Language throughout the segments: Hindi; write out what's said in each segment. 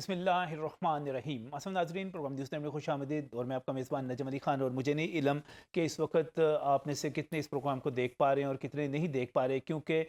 बिस्मिल्लाहिर्रहमानिर्रहीम। मौसम नाजरीन, प्रोग्राम न्यूज़ टाइम में खुश आमदीद। और मैं आपका मेज़बान नजम अली ख़ान। और मुझे नहीं इलम कि इस वक्त आप में से कितने इस प्रोग्राम को देख पा रहे हैं और कितने नहीं देख पा रहे, क्योंकि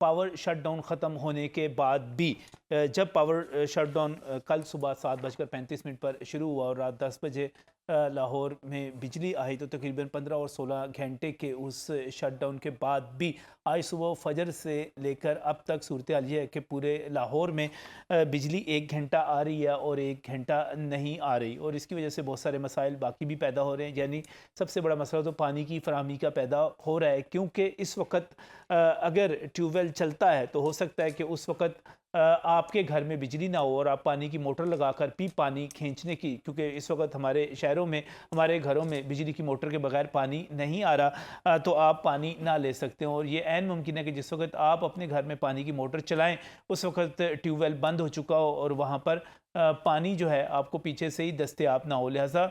पावर शट डाउन ख़त्म होने के बाद भी जब पावर शट डाउन कल सुबह 7:35 पर शुरू हुआ और रात 10 बजे लाहौर में बिजली आई, तो तकरीबन 15 और 16 घंटे के उस शट डाउन के बाद भी आज सुबह फजर से लेकर अब तक सूरत हाल ये है कि पूरे लाहौर में बिजली 1 घंटा आ रही है और 1 घंटा नहीं आ रही। और इसकी वजह से बहुत सारे मसाइल बाकी भी पैदा हो रहे हैं। यानी सबसे बड़ा मसला तो पानी की फराहमी का पैदा हो रहा है, क्योंकि इस वक्त अगर ट्यूबवेल चलता है तो हो सकता है कि उस वक्त आपके घर में बिजली ना हो और आप पानी की मोटर लगाकर भी पानी खींचने की, क्योंकि इस वक्त हमारे शहरों में, हमारे घरों में बिजली की मोटर के बगैर पानी नहीं आ रहा, तो आप पानी ना ले सकते हैं। और ये ऐन मुमकिन है कि जिस वक्त आप अपने घर में पानी की मोटर चलाएं उस वक्त ट्यूबवेल बंद हो चुका हो और वहाँ पर पानी जो है आपको पीछे से ही दस्तयाब ना हो। लिहाजा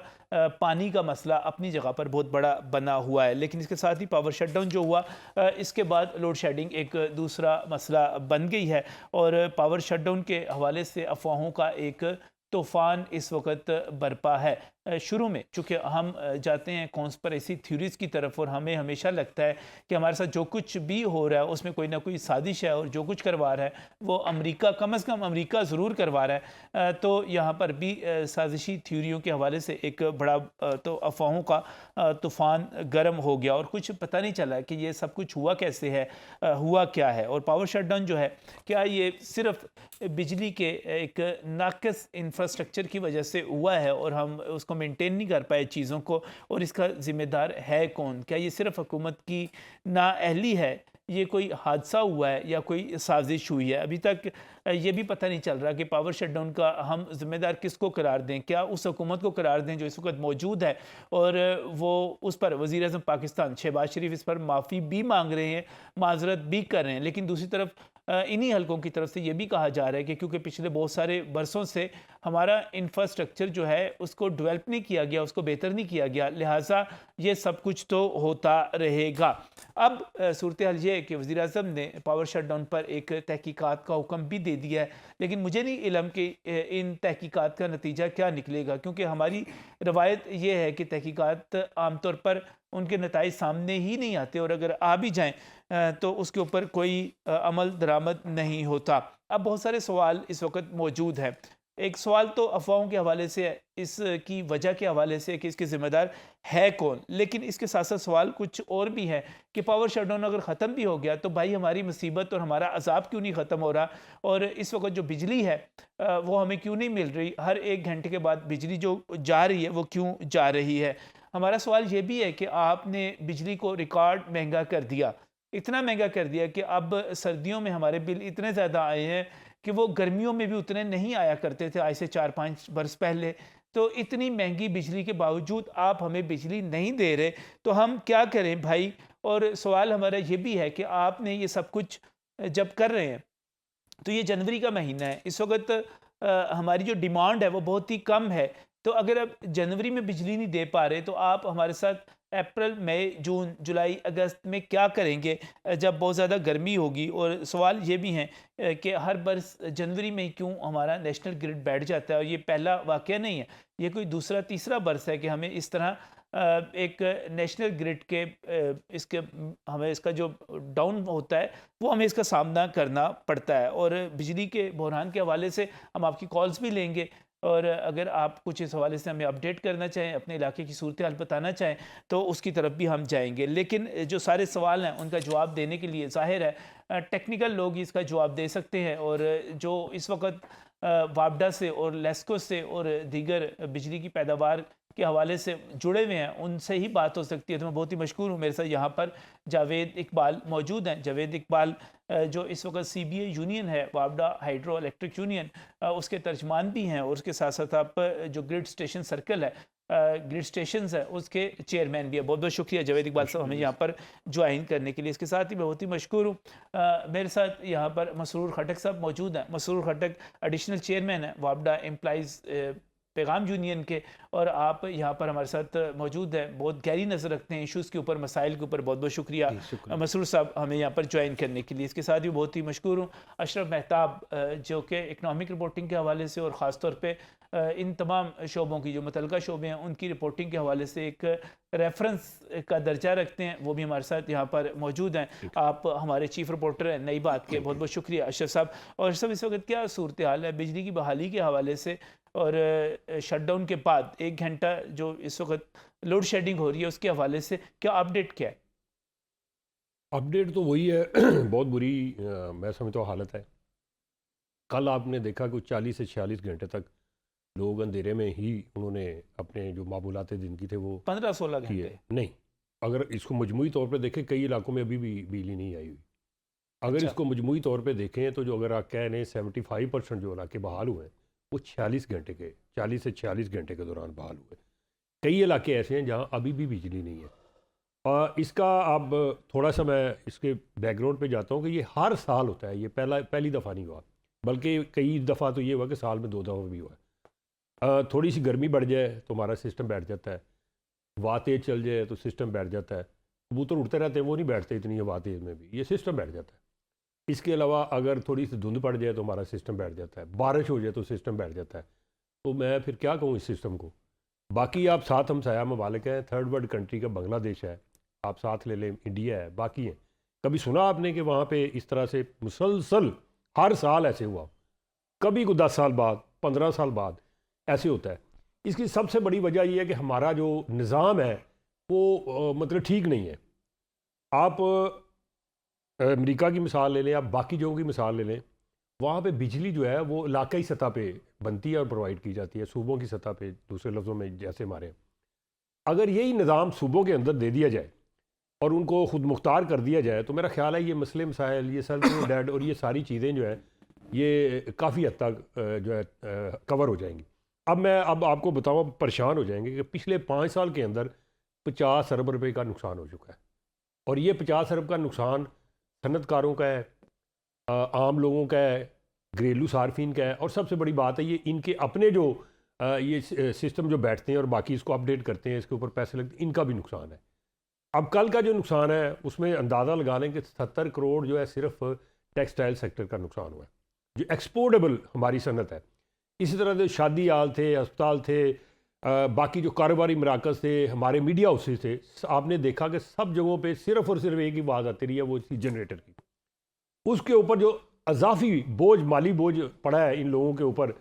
पानी का मसला अपनी जगह पर बहुत बड़ा बना हुआ है। लेकिन इसके साथ ही पावर शट डाउन जो हुआ, इसके बाद लोड शेडिंग एक दूसरा मसला बन गई है। और पावर शट डाउन के हवाले से अफवाहों का एक तूफ़ान इस वक्त बरपा है। शुरू में चूँकि हम जाते हैं कॉन्स्पिरेसी थ्योरीज़ की तरफ और हमें हमेशा लगता है कि हमारे साथ जो कुछ भी हो रहा है उसमें कोई ना कोई साजिश है, और जो कुछ करवा रहा है वो अमेरिका, कम अज़ कम अमेरिका ज़रूर करवा रहा है। तो यहाँ पर भी साजिशी थ्योरियों के हवाले से एक बड़ा तो अफवाहों का तूफ़ान गर्म हो गया और कुछ पता नहीं चला कि ये सब कुछ हुआ कैसे है, हुआ क्या है। और पावर शट डाउन जो है, क्या ये सिर्फ बिजली के एक नाक़िस इंफ्रास्ट्रक्चर की वजह से हुआ है और हम उसको मेंटेन नहीं कर पाए चीज़ों को, और इसका ज़िम्मेदार है कौन? क्या ये सिर्फ हुकूमत की नाअहली है, ये कोई हादसा हुआ है या कोई साजिश हुई है? अभी तक ये भी पता नहीं चल रहा कि पावर शट डाउन का हम ज़िम्मेदार किसको करार दें। क्या उस हुकूमत को करार दें जो इस वक्त मौजूद है और वो उस पर वज़ीर-ए-आज़म पाकिस्तान शहबाज शरीफ इस पर माफ़ी भी मांग रहे हैं, माज़रत भी कर रहे हैं। लेकिन दूसरी तरफ इन्हीं हलकों की तरफ से ये भी कहा जा रहा है कि क्योंकि पिछले बहुत सारे बरसों से हमारा इंफ्रास्ट्रक्चर जो है उसको डेवलप नहीं किया गया, उसको बेहतर नहीं किया गया, लिहाजा ये सब कुछ तो होता रहेगा। अब सूरत हाल ये है कि वज़ीर-ए-आज़म ने पावर शट डाउन पर एक तहकीकात का हुक्म भी दे दिया है, लेकिन मुझे नहीं इल्म कि इन तहकीकात का नतीजा क्या निकलेगा, क्योंकि हमारी रवायत ये है कि तहकीकात आमतौर पर उनके नताइज सामने ही नहीं आते, और अगर आ भी जाएँ तो उसके ऊपर कोई अमल दरामद नहीं होता। अब बहुत सारे सवाल इस वक्त मौजूद हैं। एक सवाल तो अफवाहों के हवाले से है, इसकी वजह के हवाले से कि इसके ज़िम्मेदार है कौन, लेकिन इसके साथ साथ सवाल कुछ और भी है कि पावर शट डाउन अगर ख़त्म भी हो गया तो भाई हमारी मुसीबत और हमारा अजाब क्यों नहीं ख़त्म हो रहा, और इस वक्त जो बिजली है वो हमें क्यों नहीं मिल रही। हर 1 घंटे के बाद बिजली जो जा रही है वो क्यों जा रही है। हमारा सवाल ये भी है कि आपने बिजली को रिकॉर्ड महंगा कर दिया, इतना महंगा कर दिया कि अब सर्दियों में हमारे बिल इतने ज़्यादा आए हैं कि वो गर्मियों में भी उतने नहीं आया करते थे आज से 4-5 बरस पहले। तो इतनी महंगी बिजली के बावजूद आप हमें बिजली नहीं दे रहे, तो हम क्या करें भाई। और सवाल हमारा ये भी है कि आपने ये सब कुछ जब कर रहे हैं तो ये जनवरी का महीना है, इस वक्त हमारी जो डिमांड है वो बहुत ही कम है। तो अगर आप जनवरी में बिजली नहीं दे पा रहे तो आप हमारे साथ अप्रैल, मई, जून, जुलाई, अगस्त में क्या करेंगे जब बहुत ज़्यादा गर्मी होगी। और सवाल ये भी हैं कि हर बरस जनवरी में ही क्यों हमारा नेशनल ग्रिड बैठ जाता है, और ये पहला वाक़या नहीं है, ये कोई दूसरा तीसरा बरस है कि हमें इस तरह एक नेशनल ग्रिड के इसके हमें इसका जो डाउन होता है वो हमें इसका सामना करना पड़ता है। और बिजली के बहरान के हवाले से हम आपकी कॉल्स भी लेंगे, और अगर आप कुछ इस हवाले से हमें अपडेट करना चाहें, अपने इलाके की सूरत हाल बताना चाहें, तो उसकी तरफ भी हम जाएंगे। लेकिन जो सारे सवाल हैं उनका जवाब देने के लिए ज़ाहिर है टेक्निकल लोग ही इसका जवाब दे सकते हैं, और जो इस वक्त वापडा से और लेस्को से और दीगर बिजली की पैदावार के हवाले से जुड़े हुए हैं उनसे ही बात हो सकती है। तो मैं बहुत ही मशकूर हूँ, मेरे साथ यहाँ पर जावेद इकबाल मौजूद हैं। जावेद इकबाल जो इस वक्त CBA यूनियन है, वापडा हाइड्रो इलेक्ट्रिक यूनियन, उसके तर्जमान भी हैं, और उसके साथ साथ आप जो ग्रिड स्टेशन सर्कल है, ग्रिड स्टेशन है, उसके चेयरमैन भी है। बहुत बहुत शुक्रिया जावेद इकबाल साहब हमें यहाँ पर ज्वाइन करने के लिए। इसके साथ ही मैं बहुत ही मशकूर हूँ, मेरे साथ यहाँ पर मसरूर खटक साहब मौजूद हैं। मसरूर खटक एडिशनल चेयरमैन है वापडा एम्प्लॉइज़ पैगाम यूनियन के, और आप यहाँ पर हमारे साथ मौजूद हैं, बहुत गहरी नज़र रखते हैं इशूज़ के ऊपर, मसाइल के ऊपर। बहुत बहुत शुक्रिया मसरूर साहब हमें यहाँ पर ज्वाइन करने के लिए। इसके साथ ही बहुत ही मशकूर हूँ अशरफ मेहताब, जो कि इकनॉमिक रिपोर्टिंग के हवाले से और ख़ास तौर पे इन तमाम शोबों की जो मुतल्लिका शोबे हैं उनकी रिपोर्टिंग के हवाले से एक रेफरेंस का दर्जा रखते हैं, वो भी हमारे साथ यहाँ पर मौजूद हैं। आप हमारे चीफ रिपोर्टर हैं नई बात के। बहुत बहुत शुक्रिया अशरफ साहब। और अशरफ, इस वक्त क्या सूरत हाल है बिजली की बहाली के हवाले से, और शटडाउन के बाद 1 घंटा जो इस वक्त लोड शेडिंग हो रही है उसके हवाले से क्या अपडेट क्या है? अपडेट तो वही है बहुत बुरी मैं समझता हूँ हालत है। कल आपने देखा कि 40 से 46 घंटे तक लोग अंधेरे में ही उन्होंने अपने जो मामूलात ज़िंदगी थे वो 15-16 घंटे नहीं, अगर इसको मजमूई तौर पे देखें कई इलाकों में अभी भी बिजली नहीं आई हुई। अगर इसको मजमूई तौर पे देखें तो जो अगर आप कह रहे हैं 75% जो इलाके बहाल हुए हैं वो 40 से 46 घंटे के दौरान बहाल हुए। कई इलाके ऐसे हैं जहाँ अभी भी बिजली नहीं है। और इसका अब थोड़ा सा मैं इसके बैकग्राउंड पे जाता हूँ कि ये हर साल होता है, ये पहली दफ़ा नहीं हुआ, बल्कि कई दफ़ा तो ये हुआ कि साल में 2 दफ़ा भी हुआ है। थोड़ी सी गर्मी बढ़ जाए तो हमारा सिस्टम बैठ जाता है, हवा तेज़ चल जाए तो सिस्टम बैठ जाता है। कबूतर उड़ते रहते हैं, वो नहीं बैठते इतनी हवा तेज़ में भी, ये सिस्टम बैठ जाता है। इसके अलावा अगर थोड़ी सी धुंध पड़ जाए तो हमारा सिस्टम बैठ जाता है, बारिश हो जाए तो सिस्टम बैठ जाता है। तो मैं फिर क्या कहूँ इस सिस्टम को। बाकी आप साथ हमसाया ममालिक हैं, थर्ड वर्ल्ड कंट्री का बांग्लादेश है, आप साथ ले लें, इंडिया है, बाकी हैं। कभी सुना आपने कि वहाँ पे इस तरह से मुसलसल हर साल ऐसे हुआ? कभी को 10 साल बाद, 15 साल बाद ऐसे होता है। इसकी सबसे बड़ी वजह यह है कि हमारा जो निज़ाम है वो मतलब ठीक नहीं है। आप अमेरिका की मिसाल ले लें, आप बाकी जगहों की मिसाल ले लें, वहाँ पे बिजली जो है वो इलाकाई सतह पे बनती है और प्रोवाइड की जाती है, सूबों की सतह पे, दूसरे लफ्ज़ों में जैसे हमारे। अगर यही निज़ाम सूबों के अंदर दे दिया जाए और उनको खुद मुख्तार कर दिया जाए तो मेरा ख्याल है ये मसले मसाइल, ये सेल्फ डेड और ये सारी चीज़ें जो है ये काफ़ी हद तक जो है कवर हो जाएंगी। अब आपको बताऊँ, परेशान हो जाएंगे कि पिछले 5 साल के अंदर 50 अरब रुपए का नुकसान हो चुका है। और ये 50 अरब का नुकसान सनतकारों का है, आम लोगों का है, घरेलू सार्फिन का है, और सबसे बड़ी बात है ये इनके अपने जो ये सिस्टम जो बैठते हैं और बाकी इसको अपडेट करते हैं, इसके ऊपर पैसे लगते हैं, इनका भी नुकसान है। अब कल का जो नुकसान है उसमें अंदाज़ा लगा लें कि 70 करोड़ जो है सिर्फ टेक्सटाइल सेक्टर का नुकसान हुआ है, जो एक्सपोर्टेबल हमारी सनत है। इसी तरह से शादी हाल थे, अस्पताल थे, बाकी जो कारोबारी मराकज़ थे, हमारे मीडिया हाउसेज थे, आपने देखा कि सब जगहों पे सिर्फ और सिर्फ एक ही आवाज़ आती रही है, वो थी जनरेटर की। उसके ऊपर जो अजाफी बोझ, माली बोझ पड़ा है इन लोगों के ऊपर,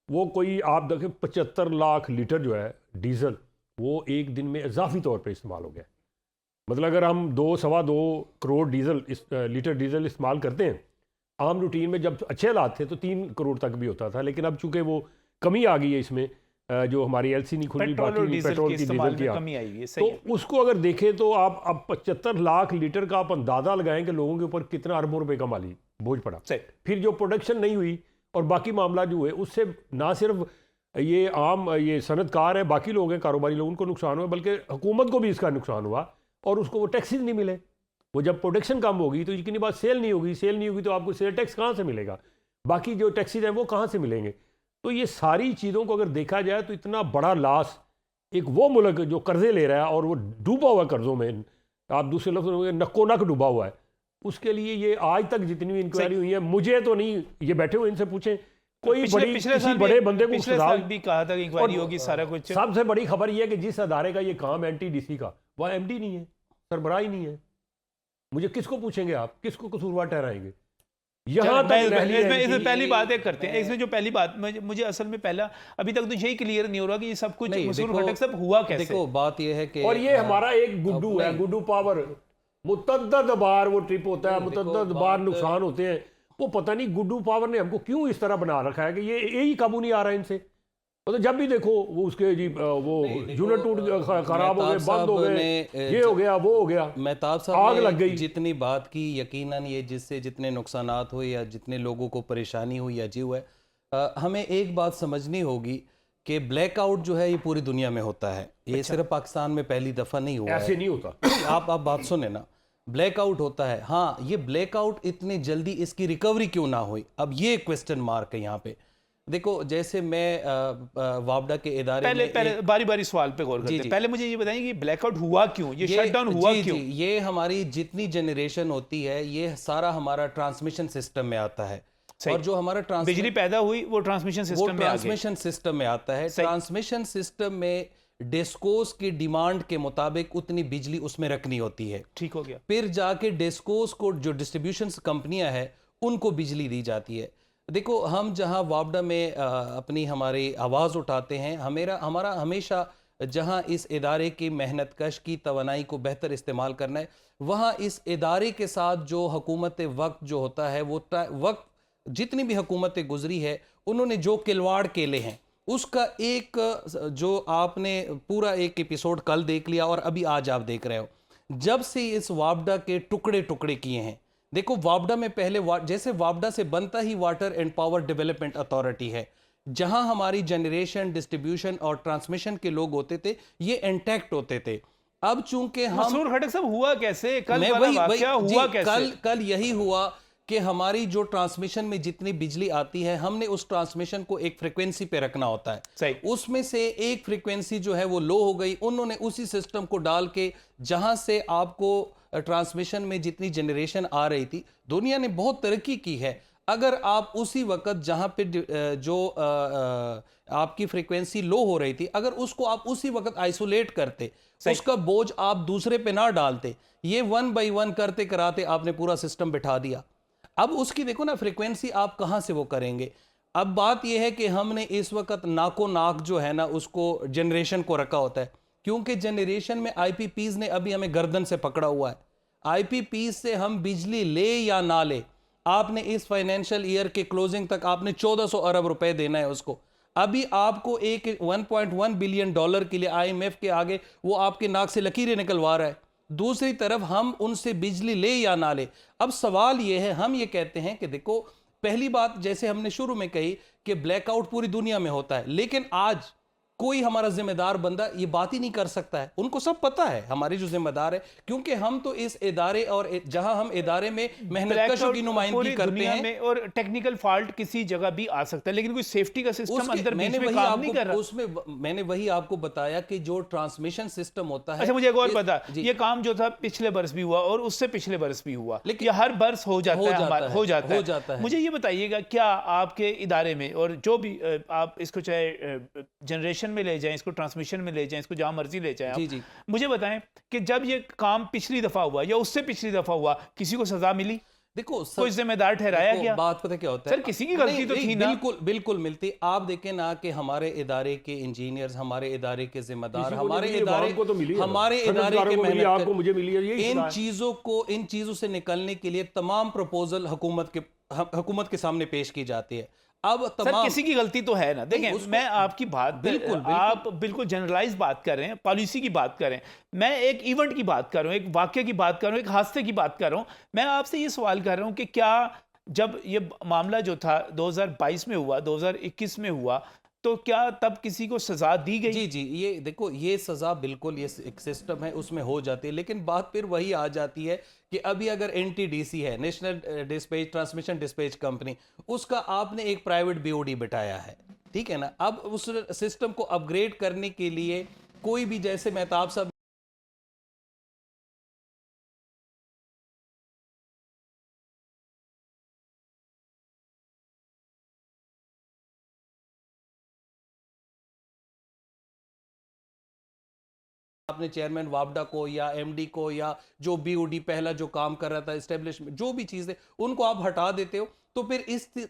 वो कोई आप देखें 75 लाख लीटर जो है डीज़ल वो एक दिन में इजाफी तौर पर इस्तेमाल हो गया। मतलब अगर हम 2-2.25 करोड़ लीटर डीजल इस्तेमाल करते हैं, आम रूटीन में जब अच्छे हालात थे तो 3 करोड़ तक भी होता था, लेकिन अब चूंकि वो कमी आ गई है इसमें, जो हमारी एलसी नहीं खुल रही, बाकी पेट्रोल की डीजल की कमी आई है, तो उसको अगर देखें तो आप अब 75 लाख लीटर का आप अंदाजा लगाएं कि लोगों के ऊपर कितना अरबों रुपए का माली बोझ पड़ा। फिर जो प्रोडक्शन नहीं हुई और बाकी मामला जो हुए, उससे ना सिर्फ ये आम ये सनतकार है, बाकी लोग हैं, कारोबारी लोग, उनको नुकसान हुआ, बल्कि हुकूमत को भी इसका नुकसान हुआ और उसको वो टैक्सेस नहीं मिले। वो जब प्रोडक्शन कम होगी तो यकीनी बात सेल नहीं होगी तो आपको सेल टैक्स कहाँ से मिलेगा, बाकी जो टैक्सेस हैं वो कहाँ से मिलेंगे। तो ये सारी चीज़ों को अगर देखा जाए तो इतना बड़ा लॉस एक वो मुल्क जो कर्जे ले रहा है और वो डूबा हुआ कर्जों में, आप दूसरे लफ्ज़ों में नक्को नक डूबा हुआ है, उसके लिए ये आज तक जितनी भी इंक्वायरी हुई है, मुझे तो नहीं, ये बैठे हुए इनसे पूछें, कोई किसी बड़े बंदे को पिछले साल भी कहा था कि इंक्वायरी होगी सारा कुछ। सबसे बड़ी खबर ये है कि जिस अदारे का ये काम एनटीडीसी का, वह एमडी नहीं है, सरबराह ही नहीं है। मुझे किसको पूछेंगे आप, किसको कसूरवार ठहराएंगे? यहाँ इसमें पहली बात एक करते हैं, इसमें जो पहली बात मुझे असल में पहला अभी तक तो यही क्लियर नहीं हो रहा कि ये सब कुछ मसूर भटक सब हुआ कैसे। देखो बात ये है कि और ये हमारा एक गुड्डू है, गुड्डू पावर, मुतद्दद बार वो ट्रिप होता है, मुतद्दद बार नुकसान होते हैं। वो पता नहीं गुड्डू पावर ने हमको क्यों इस तरह बना रखा है कि ये यही काबू नहीं आ रहा है इनसे। तो जब भी देखो वो उसके जी वो यूनिट टूट खराब हो गए, बंद हो गए, ये हो गया, वो हो गया, मेहताब साहब आग लग गई। जितनी बात की यकीनन ये जिससे जितने नुकसानात हुए या जितने लोगों को परेशानी हुई या जीव है, हमें एक बात समझनी होगी कि ब्लैकआउट जो है ये पूरी दुनिया में होता है। ये सिर्फ पाकिस्तान में पहली दफा नहीं हुआ, ऐसे नहीं होता। आप बात सुने ना, ब्लैकआउट होता है। हाँ, ये ब्लैकआउट इतनी जल्दी इसकी रिकवरी क्यों ना हुई, अब ये क्वेश्चन मार्क है यहाँ पे। देखो जैसे मैं वापडा के इदारे पहले में पहले बारी बारी सवाल पे गौर करते हैं। पहले मुझे ये बताइए कि ब्लैकआउट हुआ क्यों, ये शटडाउन हुआ जी, क्यों? जी, ये हमारी जितनी जनरेशन होती है ये सारा हमारा ट्रांसमिशन सिस्टम में आता है। और जो हमारा बिजली पैदा हुई वो ट्रांसमिशन सिस्टम में आ गई। ट्रांसमिशन सिस्टम में आता है। ट्रांसमिशन सिस्टम में डिस्कोस की डिमांड के मुताबिक उतनी बिजली उसमें रखनी होती है। ठीक हो गया। फिर जाके डिस्कोस को जो डिस्ट्रीब्यूशन कंपनियां हैं उनको बिजली दी जाती है। देखो हम जहां वापडा में अपनी हमारी आवाज़ उठाते हैं, हमारा हमेशा जहां इस इदारे की मेहनत कश की तवानाई को बेहतर इस्तेमाल करना है, वहां इस इदारे के साथ जो हुकूमत वक्त जो होता है वो वक्त जितनी भी हुकूमतें गुजरी है उन्होंने जो खिलवाड़ केले हैं उसका एक जो आपने पूरा एक एपिसोड कल देख लिया और अभी आज आप देख रहे हो, जब से इस वापडा के टुकड़े टुकड़े किए हैं। देखो वापडा में पहले जैसे वापडा से बनता ही Water and Power Development Authority है, जहां हमारी जनरेशन डिस्ट्रीब्यूशन और ट्रांसमिशन के लोग होते थे ये इंटैक्ट होते थे। अब चूंकि हम मसरूर खटक साहब हुआ कैसे, कल मैं वाला वाकया हुआ कैसे? कल यही हुआ कि हमारी जो ट्रांसमिशन में जितनी बिजली आती है हमने उस ट्रांसमिशन को एक फ्रीक्वेंसी पे रखना होता है। सही। उसमें से एक फ्रीक्वेंसी जो है वो लो हो गई, उन्होंने उसी सिस्टम को डाल के जहां से आपको ट्रांसमिशन में जितनी जनरेशन आ रही थी, दुनिया ने बहुत तरक्की की है। अगर आप उसी वक्त जहां पे जो आपकी फ्रीक्वेंसी लो हो रही थी, अगर उसको आप उसी वक्त आइसोलेट करते, उसका बोझ आप दूसरे पे ना डालते, ये 1 बाय 1 करते कराते आपने पूरा सिस्टम बिठा दिया। अब उसकी देखो ना फ्रीक्वेंसी आप कहां से वो करेंगे। अब बात यह है कि हमने इस वक्त नाको नाक जो है ना उसको जनरेशन को रखा होता है, क्योंकि जनरेशन में आईपीपीज ने अभी हमें गर्दन से पकड़ा हुआ है। आईपीपीज से हम बिजली ले या ना ले, आपने इस फाइनेंशियल ईयर के क्लोजिंग तक आपने 1400 अरब रुपए देना है उसको। अभी आपको एक 1.1 बिलियन डॉलर के लिए आईएमएफ के आगे वो आपके नाक से लकीरें निकलवा रहा है। दूसरी तरफ हम उनसे बिजली ले या ना ले। अब सवाल यह है, हम ये कहते हैं कि देखो पहली बात जैसे हमने शुरू में कही कि ब्लैकआउट पूरी दुनिया में होता है, लेकिन आज कोई हमारा जिम्मेदार बंदा ये बात ही नहीं कर सकता है। उनको सब पता है हमारे जो जिम्मेदार है, क्योंकि हम तो इस इदारे और जहां हम इदारे में मेहनतकशों की नुमाइंदगी करते हैं में, और टेक्निकल फॉल्ट किसी जगह भी आ सकता है, लेकिन कोई सेफ्टी का सिस्टम अंदर बीच में काम नहीं कर रहा। उसमें मैंने वही आपको बताया कि जो ट्रांसमिशन सिस्टम होता है। अच्छा मुझे एक और पता, ये काम जो था पिछले बरस भी हुआ और उससे पिछले बरस भी हुआ, लेकिन ये हर बरस हो जाता है। मुझे ये बताइएगा, क्या आपके इदारे में और जो भी आप इसको चाहे जनरेशन में ले जाएं, इसको ट्रांसमिशन में ले जाएं, इसको जहां मर्जी ले जाएं, जी, मुझे बताएं कि जब ये काम पिछली दफा हुआ या उससे पिछली दफा हुआ, किसी को सजा मिली? देखो कोई जिम्मेदार ठहराया गया? बात पता क्या होता है सर, किसी की गलती तो थी ना। बिल्कुल मिलती। आप देखें ना कि हमारे इदारे के इंजीनियर्स, हमारे इदारे के जिम्मेदार, हमारे इदारे को तो मिली है, हमारे इदारे के मेहनत, आपको मुझे मिली है, यही इन चीजों से निकलने के लिए तमाम प्रपोजल हुकूमत के सामने पेश की जाती है। अब सर किसी की गलती तो है ना। देखें, मैं आपकी बात बिल्कुल आप बिल्कुल जनरलाइज बात कर रहे हैं, पॉलिसी की बात कर रहे हैं। मैं एक इवेंट की बात कर रहा हूं, एक वाक्य की बात कर रहा हूं, एक हादसे की बात कर रहा हूं। मैं आपसे ये सवाल कर रहा हूं कि क्या जब ये मामला जो था 2022 में हुआ, 2021 में हुआ, तो क्या तब किसी को सजा दी गई? जी, ये देखो ये सजा बिल्कुल ये एक सिस्टम है उसमें हो जाती है, लेकिन बात फिर वही आ जाती है कि अभी अगर एनटीडीसी है, national dispatch transmission dispatch company, उसका आपने एक प्राइवेट बीओडी बिठाया है, ठीक है ना। अब उस सिस्टम को अपग्रेड करने के लिए कोई भी, जैसे मेहताब साहब आपने चेयरमैन वापडा को या एमडी को या जो बीओडी पहला जो काम कर रहा था एस्टेब्लिशमेंट, जो भी चीजें उनको आप हटा देते हो, तो फिर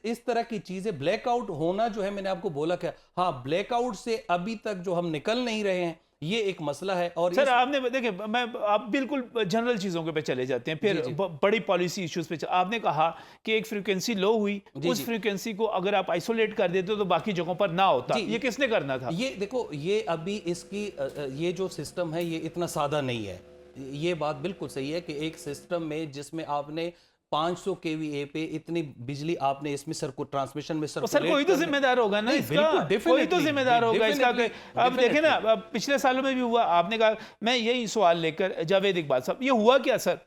इस तरह की चीजें ब्लैकआउट होना जो है, मैंने आपको बोला क्या, हाँ ब्लैकआउट से अभी तक जो हम निकल नहीं रहे हैं, ये एक मसला है। और सर आपने देखे, मैं आप बिल्कुल जनरल चीजों के पे चले जाते हैं, फिर बड़ी पॉलिसी इश्यूज पे आपने कहा कि एक फ्रीक्वेंसी लो हुई, उस फ्रीक्वेंसी को अगर आप आइसोलेट कर देते तो बाकी जगहों पर ना होता। ये किसने करना था? ये देखो, ये अभी इसकी ये जो सिस्टम है ये इतना सादा नहीं है। ये बात बिल्कुल सही है कि एक सिस्टम में जिसमें आपने 500 केवीए पे इतनी बिजली आपने इसमें ट्रांसमिशन में सर कोई तो जिम्मेदार होगा ना इसका, कोई तो जिम्मेदार होगा इसका। अब देखें ना, पिछले सालों में भी हुआ, आपने कहा। मैं यही सवाल लेकर जावेद इकबाल साहब, ये हुआ क्या सर?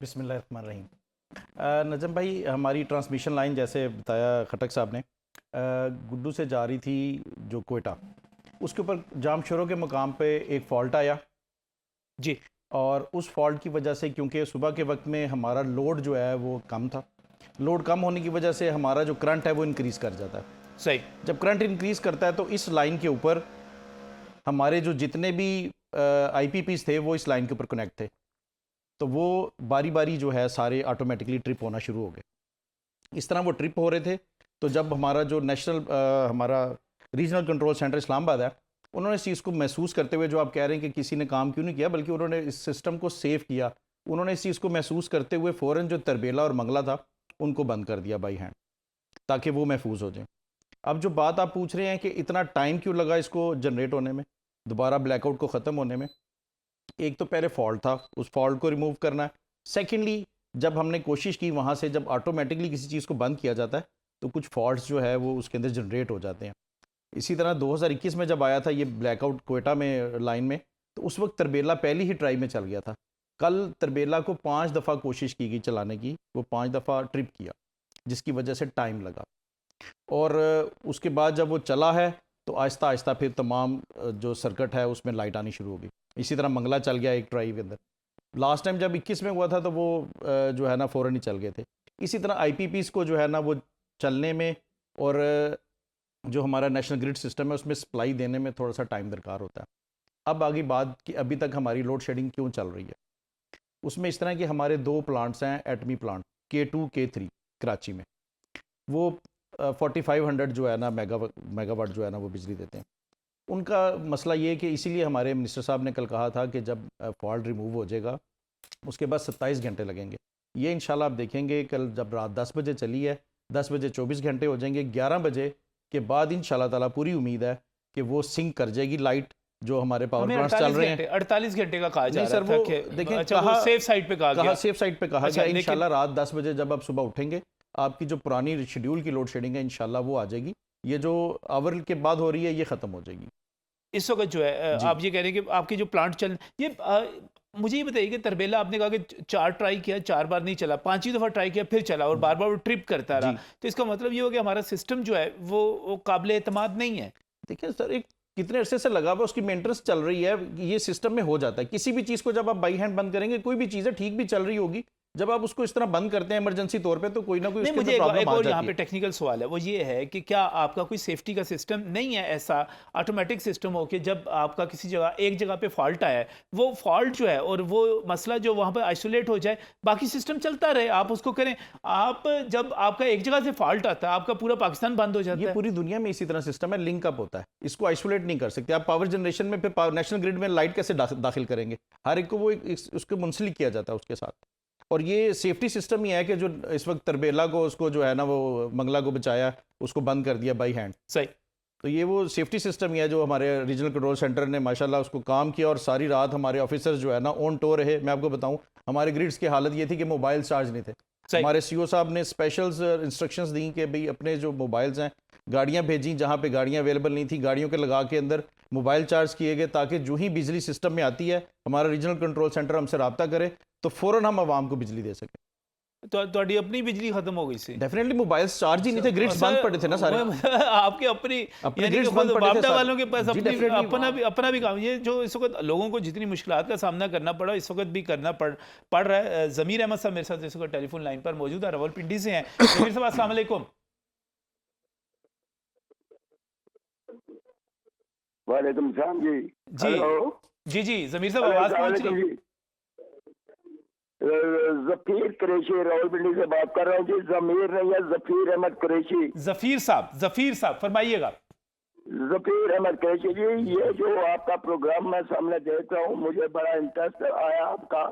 बिस्मिल्लाहिर्रहमानिर्रहीम। नजम भाई, हमारी ट्रांसमिशन लाइन जैसे बताया खटक साहब ने, गुड्डू से जा रही थी जो कोयटा, उसके ऊपर जाम शोरों के मुकाम पे एक फ़ॉल्ट आया जी, और उस फॉल्ट की वजह से, क्योंकि सुबह के वक्त में हमारा लोड जो है वो कम था, लोड कम होने की वजह से हमारा जो करंट है वो इंक्रीज़ कर जाता है। सही। जब करंट इंक्रीज़ करता है तो इस लाइन के ऊपर हमारे जो जितने भी IPPs थे वो इस लाइन के ऊपर कनेक्ट थे, तो वो बारी बारी जो है सारे ऑटोमेटिकली ट्रिप होना शुरू हो गए। इस तरह वो ट्रिप हो रहे थे, तो जब हमारा जो हमारा रीजनल कंट्रोल सेंटर इस्लामाबाद है, उन्होंने इस चीज़ को महसूस करते हुए, जो आप कह रहे हैं कि किसी ने काम क्यों नहीं किया, बल्कि उन्होंने इस सिस्टम को सेव किया, उन्होंने इस चीज़ को महसूस करते हुए फ़ौरन जो तरबेला और मंगला था उनको बंद कर दिया बाई हैंड, ताकि वो महफूज हो जाए। अब जो बात आप पूछ रहे हैं कि इतना टाइम क्यों लगा इसको जनरेट होने में, दोबारा ब्लैकआउट को ख़त्म होने में, एक तो पहले फॉल्ट था, उस फॉल्ट को रिमूव करना है। सेकेंडली, जब हमने कोशिश की वहाँ से, जब ऑटोमेटिकली किसी चीज़ को बंद किया जाता है तो कुछ फॉल्ट्स जो है वो उसके अंदर जनरेट हो जाते हैं। इसी तरह 2021 में जब आया था ये ब्लैकआउट कोयटा में लाइन में, तो उस वक्त तरबेला पहली ही ट्राई में चल गया था। कल तरबेला को 5 दफ़ा कोशिश की गई चलाने की, वो 5 दफ़ा ट्रिप किया, जिसकी वजह से टाइम लगा। और उसके बाद जब वो चला है तो आहिस्ता आहिस्ता फिर तमाम जो सर्किट है उसमें लाइट आनी शुरू हो गई। इसी तरह मंगला चल गया एक ट्राई के अंदर। लास्ट टाइम जब 21 में हुआ था तो वो जो है ना फ़ौरन ही चल गए थे। इसी तरह IPPs को जो है ना वो चलने में और जो हमारा नेशनल ग्रिड सिस्टम है उसमें सप्लाई देने में थोड़ा सा टाइम दरकार होता है। अब आगे बात कि अभी तक हमारी लोड शेडिंग क्यों चल रही है, उसमें इस तरह के हमारे 2 प्लांट्स हैं, एटमी प्लांट K2 K3 कराची में, वो 4500 जो है ना मेगावाट जो है ना वो बिजली देते हैं। उनका मसला ये है कि इसीलिए हमारे मिनिस्टर साहब ने कल कहा था कि जब फॉल्ट रिमूव हो जाएगा उसके बाद 27 घंटे लगेंगे। ये इंशाल्लाह आप देखेंगे, कल जब रात 10 बजे चली है, 10 बजे 24 घंटे हो जाएंगे, 11 बजे के बाद इंशाल्लाह ताला पूरी उम्मीद है कि वो सिंक कर जाएगी लाइट, जो हमारे पावर हमें प्लांट्स चल रहे हैं। 48 घंटे का कहा जा नहीं रहा सर, था वो कि देखें, अच्छा, वो सेफ साइड पे कहा गया। सेफ साइड पे कहा अच्छा, गया। लेकिन- इंशाल्लाह रात 10 बजे जब आप सुबह उठेंगे, आपकी जो पुरानी शेड्यूल की लोड शेडिंग है इंशाल्लाह वो आ जाएगी। ये जो आवर के बाद हो रही है ये ख़त्म हो जाएगी। इस वक्त जो है जी। आप ये कह रहे हैं कि आपके जो प्लांट चल ये मुझे ये बताइए कि तरबेला आपने कहा कि 4 ट्राई किया, 4 बार नहीं चला, 5वीं दफ़ा ट्राई किया फिर चला और बार बार वो ट्रिप करता रहा, जी। तो इसका मतलब ये हो गया हमारा सिस्टम जो है वो काबिल एतमाद नहीं है। देखिए सर, एक कितने अरसे से लगा हुआ, उसकी मेंटेनेंस चल रही है, ये सिस्टम में हो जाता है। किसी भी चीज़ को जब आप बाई हैंड बंद करेंगे, कोई भी चीज़ है ठीक भी चल रही होगी, जब आप उसको इस तरह बंद करते हैं इमरजेंसी तौर पे, तो कोई ना कोई नहीं, उसके मुझे अंदर एक प्रॉब्लम आ और यहाँ जाती पे है। टेक्निकल सवाल है, वो ये है कि क्या आपका कोई सेफ्टी का सिस्टम नहीं है ऐसा ऑटोमेटिक सिस्टम हो कि जब आपका किसी जगह एक जगह पे फॉल्ट आया है, वो फॉल्ट जो है और वो मसला जो वहाँ पे आइसोलेट हो जाए, बाकी सिस्टम चलता रहे, आप उसको करें। आप जब आपका एक जगह से फॉल्ट आता है, आपका पूरा पाकिस्तान बंद हो जाता ये है। पूरी दुनिया में इसी तरह सिस्टम है, लिंक अप होता है, इसको आइसोलेट नहीं कर सकते आप। पावर जनरेशन में फिर नेशनल ग्रिड में लाइट कैसे दाखिल करेंगे, हर एक को वो उसको मुंसलिक किया जाता है उसके साथ। और ये सेफ्टी सिस्टम ही है कि जो इस वक्त तरबेला को उसको जो है ना वो मंगला को बचाया, उसको बंद कर दिया बाई हैंड। सही। तो ये वो सेफ्टी सिस्टम ही है जो हमारे रीजनल कंट्रोल सेंटर ने माशाल्लाह उसको काम किया, और सारी रात हमारे ऑफिसर्स जो है ना ऑन टो रहे। मैं आपको बताऊं, हमारे ग्रिड्स की हालत ये थी कि मोबाइल चार्ज नहीं थे। सही। हमारे CO साहब ने स्पेशल इंस्ट्रक्शंस दी कि भाई अपने जो मोबाइल्स हैं, गाड़ियां भेजी जहां पे गाड़ियां अवेलेबल नहीं थी, गाड़ियों के लगा के अंदर मोबाइल चार्ज किए गए, ताकि जो ही बिजली सिस्टम में आती है हमारा रीजनल कंट्रोल सेंटर हमसे रब्ता करे तो फ़ौरन हम आवाम को बिजली दे सकें। तो ਤੁਹਾਡੀ अपनी बिजली खत्म हो गई सी। डेफिनेटली मोबाइल्स चार्ज ही नहीं थे, ग्रिड्स बंद पड़े थे ना सारे। आपके अपनी अपने यानी grids कि बंद खुद पड़े थे बापदा सारे। वालों के पास जी, अपनी definitely। अपना भी काम, ये जो इस वक्त लोगों को जितनी मुश्किलात का सामना करना पड़ा इस वक्त भी करना पड़ रहा है। ज़मीर अहमद साहब मेरे साथ इस वक्त टेलीफोन लाइन पर मौजूद है, रावलपिंडी से हैं। ज़मीर साहब अस्सलाम वालेकुम। वालेकुम सलाम जी। जी हेलो जी ज़मीर साहब आवाज़ पहुंच रही है? जफीर कुरैशी रावलपिंडी से बात कर रहा हूँ जी। जमीर नहीं है, जफीर अहमद कुरैशी। ज़फीर साहब फरमाइएगा। जफीर अहमद कुरैशी जी, ये जो आपका प्रोग्राम मैं सामने देख रहा हूँ, मुझे बड़ा इंटरेस्ट आया आपका।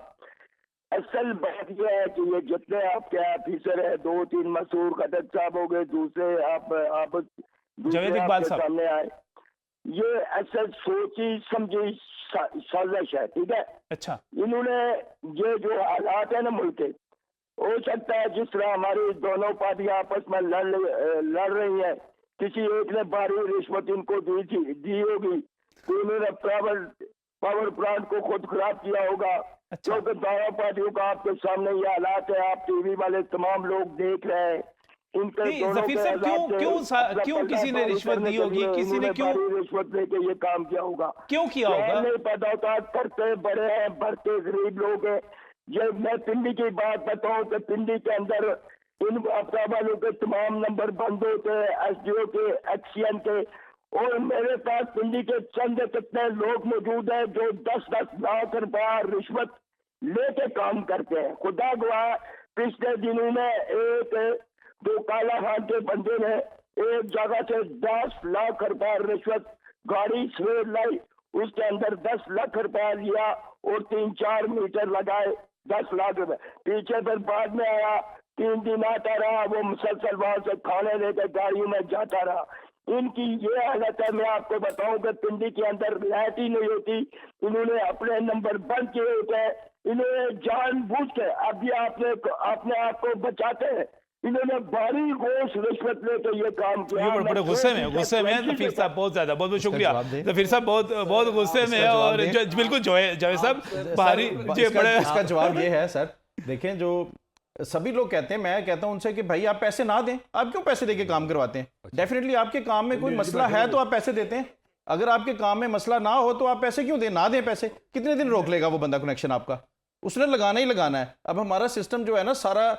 असल बात यह है कि ये जितने आपके ऑफिसर है, 2-3 मसूर खटक साहब हो गए, दूसरे आप जावेद इकबाल साहब सामने आए, ये असल सोची समझी साजिश है, ठीक है। अच्छा। इन्होंने ये जो हालात है ना मुल्क के, हो सकता है जिस तरह हमारी दोनों पार्टियां आपस में लड़ रही हैं, किसी एक ने भारी रिश्वत इनको दी होगी, तो इन्होंने पावर प्लांट को खुद खराब किया होगा। अच्छा। क्योंकि दोनों पार्टियों का आपके सामने ये हालात है, आप TV वाले तमाम लोग देख रहे हैं इनके नहीं, दोनों जफीर के साहब, क्यों आजाद क्यों से अपना क्यों किसी ने पर्दाफाश रिश्वत करने दी के होगी? लिए किसी ने इन्होंने क्यों भारी रिश्वत लेके ये काम किया होगा। क्यों किया क्या होगा? नहीं पता होता, करते बड़े हैं, भरते गरीब लोग हैं। जब मैं पिंडी की बात बताऊं तो पिंडी के अंदर इन अफरा वालों के तमाम नंबर बंद होते हैं, SDO के, एक्सीएन के, और मेरे पास पिंडी के चंद कितने लोग मौजूद हैं जो 10-10 लाख रुपया रिश्वत लेके काम करते हैं। खुदा गवाह, पिछले दिनों में एक जो काला खान के बंदे ने एक जगह से 10 लाख रुपया रिश्वत गाड़ी सवेर लाई, उसके अंदर 10 लाख रुपया लिया और 3-4 मीटर लगाए, 10 लाख रुपए। पीछे फिर बाद में आया, 3 दिन आता रहा, वो मुसलसल वहां से खाने लेकर गाड़ियों में जाता रहा। इनकी ये हालत है। मैं आपको बताऊं कि पिंडी के अंदर लाइट ही नहीं होती, इन्होंने अपने नंबर बंद किए होते हैं। इन्होंने जानबूझ के, अभी अपने आप को बचाते हैं, इन्होंने भारी घोष रिश्वत लेकर ये काम किया। ये बड़े गुस्से में हैं जफीर साहब, बहुत ज्यादा, बहुत बहुत शुक्रिया जवाब दें। जफीर साहब, बहुत बहुत गुस्से में है। जवाब और दें। बिल्कुल जावेद साहब भारी जी बड़े इसका जवाब ये है सर, देखें, जो सभी लोग कहते हैं, मैं कहता हूं उनसे कि भाई आप पैसे ना दें, आप क्यों पैसे देके काम करवाते हैं? डेफिनेटली आपके काम में कोई मसला है तो आप पैसे देते हैं। अगर आपके काम में मसला ना हो तो आप पैसे क्यों दें? ना दें पैसे, कितने दिन रोक लेगा वो बंदा कनेक्शन आपका? उसने लगाना ही लगाना है। अब हमारा सिस्टम जो है ना, सारा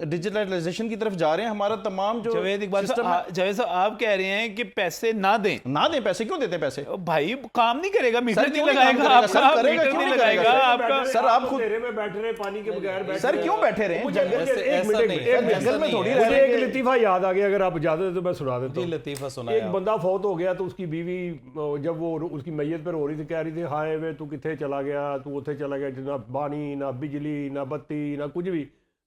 डिजिटलाइजेशन की तरफ जा रहे हैं। हमारा तमाम जो जावेद इकबाल सिस्टम है, साहब, जावेद साहब आप कह रहे हैं कि पैसे ना दें। ना दें पैसे, क्यों देते पैसे? भाई काम नहीं करेगा, मीटर सर, नहीं क्यों नहीं काम लगाएगा करेगा? सर, आपका, करेगा, मीटर क्यों नहीं नहीं करेगा? लगाएगा सर, आपका। सर, आप खुद अंधेरे में बैठ रहे, पानी के बगैर बैठ सर रहे। क्यों बैठे रहे? मुझे एक मिनट, नहीं, एक मिनट, जंगल में थोड़ी मुझे रह एक रहे। लतीफा याद आ गया, अगर आप इजाजत है तो मैं सुना देता जी हूँ। लतीफ़ा सुनाया एक बंदा फौत हो गया तो उसकी बीवी जब वो उसकी मैयत पर हो रही थी, कह रही थी, हाय वे तू किथे चला गया, तू उथे चला गया, ना पानी ना बिजली ना बत्ती ना कुछ भी।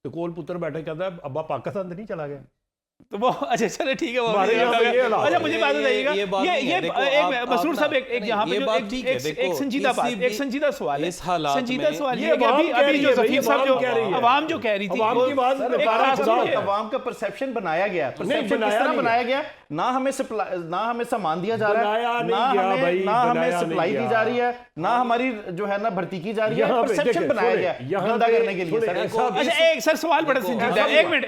तो कोल पुत्र बैठे कहता है अब्बा पाकिस्तान तो नहीं चला गया। तो वो अच्छा चलो ठीक है, वो हमारे भी यहाँ पे ये हालात अच्छा है। मुझे बात बताइएगा, ये बात नहीं है। देखो, एक मसरूर साहब, एक यहाँ पे ये जो बात ठीक है। देखो, एक संजीदा बात, किसी एक भी- संजीदा सवाल है, इस हालात संजीदा में- सवाल ये ये कि अवाम अभी कह रही जो है, जफीर साहब, अवाम कह रही है। अवाम जो कह रही थी, अवाम की बात एक बेकार बात खुदा सुनिए। है। अवाम का परसेप्शन बनाया गया, नहीं, परसेप्शन किस बनाया तरह नहीं बनाया गया? ना हमें सामान दिया जा रहा बनाया है, नहीं ना गया हमें भाई, ना हमें बनाया सप्लाई नहीं दी गया। जा रही है, ना हमारी जो है ना भर्ती की जा रही है। यहाँ पे परसेप्शन देखिए, बनाया सुने, गया यहाँ गंदा पे करने के लिए। सुने, सर, ऐसा भी- अच्छा एक सर सवाल बड़ा संजीदा है, एक मिनट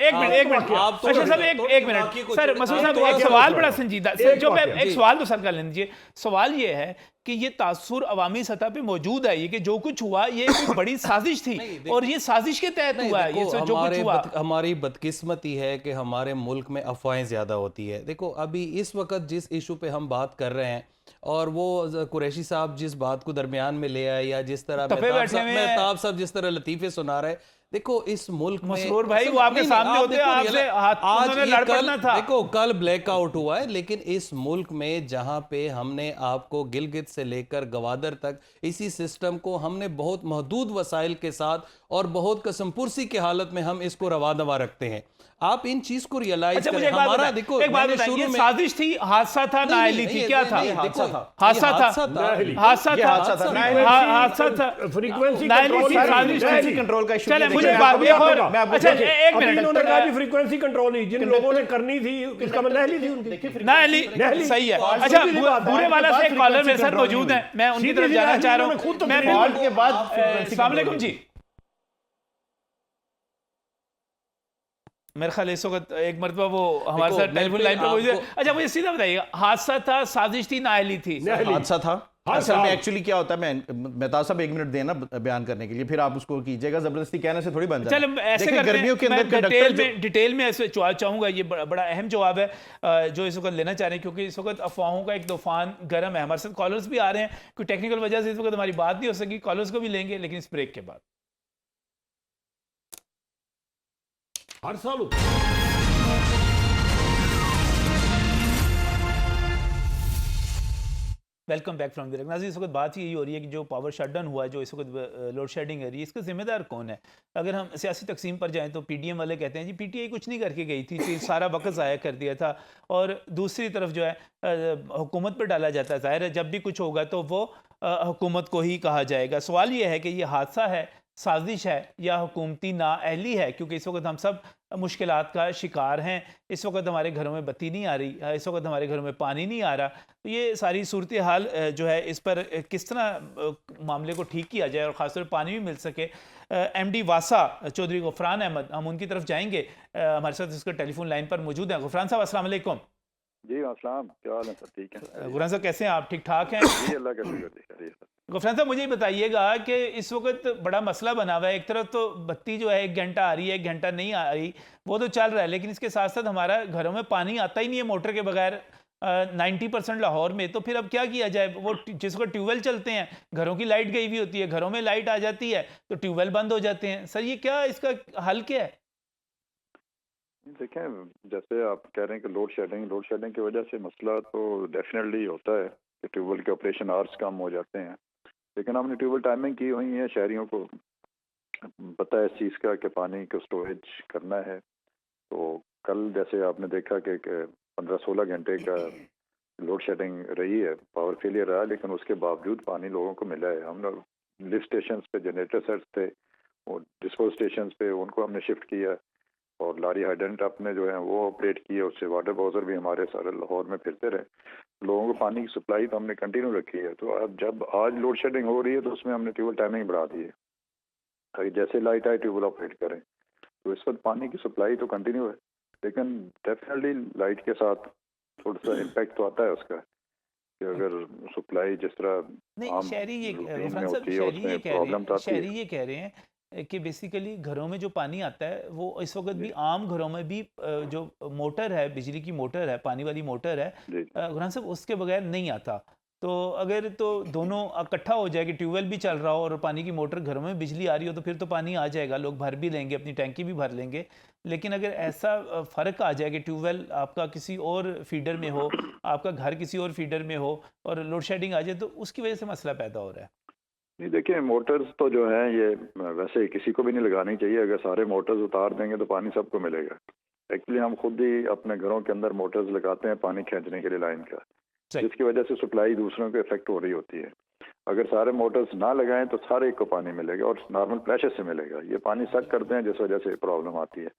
आप तो- अच्छा साहब, एक तो मिनट बाकी कुछ- सर, मसूद साहब, आप एक तो- सवाल बड़ा संजीदा एक जो मैं वाकया। एक सवाल तो सर कर लेने दीजिए। सवाल ये है कि ये तासुर अवामी सतह पे मौजूद है, ये कि जो कुछ हुआ ये कोई बड़ी साजिश थी, और ये साजिश के तहत नहीं, हुआ है, ये देखो, जो कुछ हुआ। हमारी बदकिस्मती है कि हमारे मुल्क में अफवाहें ज़्यादा होती है। देखो अभी इस वक्त जिस इशू पे हम बात कर रहे हैं, और वो कुरैशी साहब जिस बात को दरमियान में ले आए, या जिस तरह तफे बैठे हुए हैं। मेहताब साहब जिस तरह लतीफ़े सुना रहे, देखो इस मुल्क में मसरूर भाई, वो आपके सामने होते हैं, आपसे हाथ उन्होंने लड़ पड़ना था। देखो कल ब्लैकआउट हुआ है, लेकिन इस मुल्क में जहां पे हमने आपको गिलगित से लेकर गवादर तक इसी सिस्टम को हमने बहुत महदूद वसाइल के साथ और बहुत कसमपुरसी की हालत में हम इसको रवा दवा रखते हैं। आप इन चीज को रियलाइज अच्छा मुझे करें। एक बात हमारा बताएं, देखो एक बात मैंने बताएं, शुरू ये में साजिश थी, हादसा था, नाअहली थी, क्या था? हादसा था। हादसा था, हादसा था नाअहली। हादसा ये था, हादसा था, हादसा था, फ्रीक्वेंसी नाअहली कंट्रोल थी, नहीं, साजिश थी। नाअहली। कंट्रोल का इशू चले नहीं मुझे देखिए, बात मैं आपको- एक और मैं आपको- अच्छा देखिए, एक अभी इन्होंने कहा कि मिनट फ्रीक्वेंसी कंट्रोल नहीं, जिन लोगों ने करनी थी इसका मतलब नाअहली थी उनकी। नाअहली नाअहली। सही है। फाल्ट अच्छा सीधी बात है। बुरे वाला से एक कॉलर मेरे साथ कंट्रोल मौजूद नहीं है, मैं उनकी सीधी तरफ जाना नाअहली चाह रहा उन्होंने खुद हूँ। मैं तब्दील फॉल्ट के बाद अस्सलाम वालेकुम जी, मेरे ख्याल इस वक्त एक मरतबा वो हमारे देखो, साथ मैं टेलीफोन फिर लाइन पे मौजूद है। आपको- अच्छा मुझे सीधा बताइएगा, हादसा था, साजिश थी, नाअहली थी? नाअहली। हादसा था। हाँ, असल में साहब। एक्चुअली क्या होता है, मैं मेहताब साहब एक मिनट देना बयान करने के लिए, फिर आप उसको कीजिएगा, जबरदस्ती कहने से थोड़ी बन जाए। चलो ऐसे देखिए, करते हैं, गर्मियों के मैं अंदर कंडक्टर डिटेल में ऐसे जवाब चाहूंगा। ये बड़ा अहम जवाब है जो इस वक्त लेना चाह रहे हैं, क्योंकि इस वक्त अफवाहों का एक तूफान गर्म है। हमारे साथ कॉलर्स भी आ रहे हैं, कोई टेक्निकल वजह से इस वक्त हमारी बात नहीं हो सकी, कॉलर्स को भी लेंगे लेकिन इस ब्रेक के बाद। हर साल होता है। वेलकम बैक फ्रॉम द नाज़रीन, इस वक्त बात यही हो रही है कि जो पावर शटडाउन हुआ है, जो इस वक्त लोड शेडिंग है रही है, इसका जिम्मेदार कौन है? अगर हम सियासी तकसीम पर जाएं तो पीडीएम वाले कहते हैं जी पीटीआई कुछ नहीं करके गई थी, सारा वक्त ज़ाया कर दिया था। और दूसरी तरफ जो है हुकूमत पर डाला जाता है। ज़ाहिर है जब भी कुछ होगा तो वो हुकूमत को ही कहा जाएगा। सवाल ये है कि ये हादसा है, साजिश है, या हुकूमती नाअहली है? क्योंकि इस वक्त हम सब मुश्किलात का शिकार हैं। इस वक्त हमारे घरों में बत्ती नहीं आ रही, इस वक्त हमारे घरों में पानी नहीं आ रहा। तो ये सारी सूरत हाल जो है, इस पर किस तरह मामले को ठीक किया जाए और ख़ासतौर पर पानी भी मिल सके। MD वासा चौधरी गुफरान अहमद, हम उनकी तरफ जाएंगे। हमारे साथ इसका टेलीफोन लाइन पर मौजूद है। गुफरान साहब अस्सलाम वालेकुम। जी अस्सलाम, क्या हाल है सर? ठीक है गुफरान साहब कैसे हैं आप? ठीक ठाक हैं? जी, अल्लाह का शुक्र है सर। गुफरान साहब मुझे ये बताइएगा कि इस वक्त बड़ा मसला बना हुआ है। एक तरफ तो बत्ती जो है 1 घंटा आ रही है, 1 घंटा नहीं आ रही, वो तो चल रहा है, लेकिन इसके साथ साथ हमारा घरों में पानी आता ही नहीं है मोटर के बगैर 90% लाहौर में। तो फिर अब क्या किया जाए? वो जिस वक्त ट्यूबवेल चलते हैं, घरों की लाइट गई हुई होती है, घरों में लाइट आ जाती है तो ट्यूबवेल बंद हो जाते हैं। सर ये क्या, इसका हल क्या है? देखें, जैसे आप कह रहे हैं कि लोड शेडिंग की वजह से मसला तो डेफिनेटली होता है कि ट्यूबवेल के ऑपरेशन आवर्स कम हो जाते हैं। लेकिन हमने ट्यूबवेल टाइमिंग की हुई है, शहरियों को पता है इस चीज़ का कि पानी को स्टोरेज करना है। तो कल जैसे आपने देखा कि 15-16 घंटे का लोड शेडिंग रही है, पावर फेलियर रहा, लेकिन उसके बावजूद पानी लोगों को मिला है। हम लोग लिफ्ट स्टेशन पे जनरेटर सेट्स थे, और डिस्पोज स्टेशन पे उनको हमने शिफ्ट किया, और लारी हाइडेंट अपने जो है वो ऑपरेट किए। उससे वाटर बाउजर भी हमारे सारे लाहौर में फिरते रहे। लोगों को पानी की सप्लाई तो हमने कंटिन्यू रखी है। तो अब जब आज लोड शेडिंग हो रही है तो उसमें हमने ट्यूबवेल टाइमिंग बढ़ा दी है, ताकि जैसे लाइट आए ट्यूबवेल ऑपरेट करें। तो इस वक्त पानी की सप्लाई तो कंटिन्यू है, लेकिन डेफिनेटली लाइट के साथ थोड़ा सा इम्पैक्ट तो आता है उसका, कि अगर सप्लाई जिस तरह नहीं, आम शहरी ये रूटीन में गुफरान साहब होती है शहरी ये उसमें कह रहे प्रॉब्लम हैं, तो आती है। शहरी ये कह रहे हैं कि बेसिकली घरों में जो पानी आता है वो इस वक्त भी आम घरों में भी जो मोटर है, बिजली की मोटर है, पानी वाली मोटर है, जी गुफरान साहब उसके बगैर नहीं आता। तो अगर तो दोनों इकट्ठा हो जाए कि ट्यूबवेल भी चल रहा हो और पानी की मोटर घरों में बिजली आ रही हो, तो फिर तो पानी आ जाएगा, लोग भर भी लेंगे, अपनी टैंकी भी भर लेंगे। लेकिन अगर ऐसा फ़र्क आ जाए कि ट्यूबवेल आपका किसी और फीडर में हो, आपका घर किसी और फीडर में हो और लोड शेडिंग आ जाए, तो उसकी वजह से मसला पैदा हो रहा है। नहीं, देखिए मोटर्स तो जो है ये वैसे किसी को भी नहीं लगानी चाहिए। अगर सारे मोटर्स उतार देंगे तो पानी सबको मिलेगा। एक्चुअली हम खुद ही अपने घरों के अंदर मोटर्स लगाते हैं पानी खींचने के लिए लाइन का, जिसकी वजह से सप्लाई दूसरों को इफेक्ट हो रही होती है। अगर सारे मोटर्स ना लगाएं तो सारे को पानी मिलेगा और नॉर्मल प्रेशर से मिलेगा। ये पानी सक करते हैं जिस वजह से प्रॉब्लम आती है।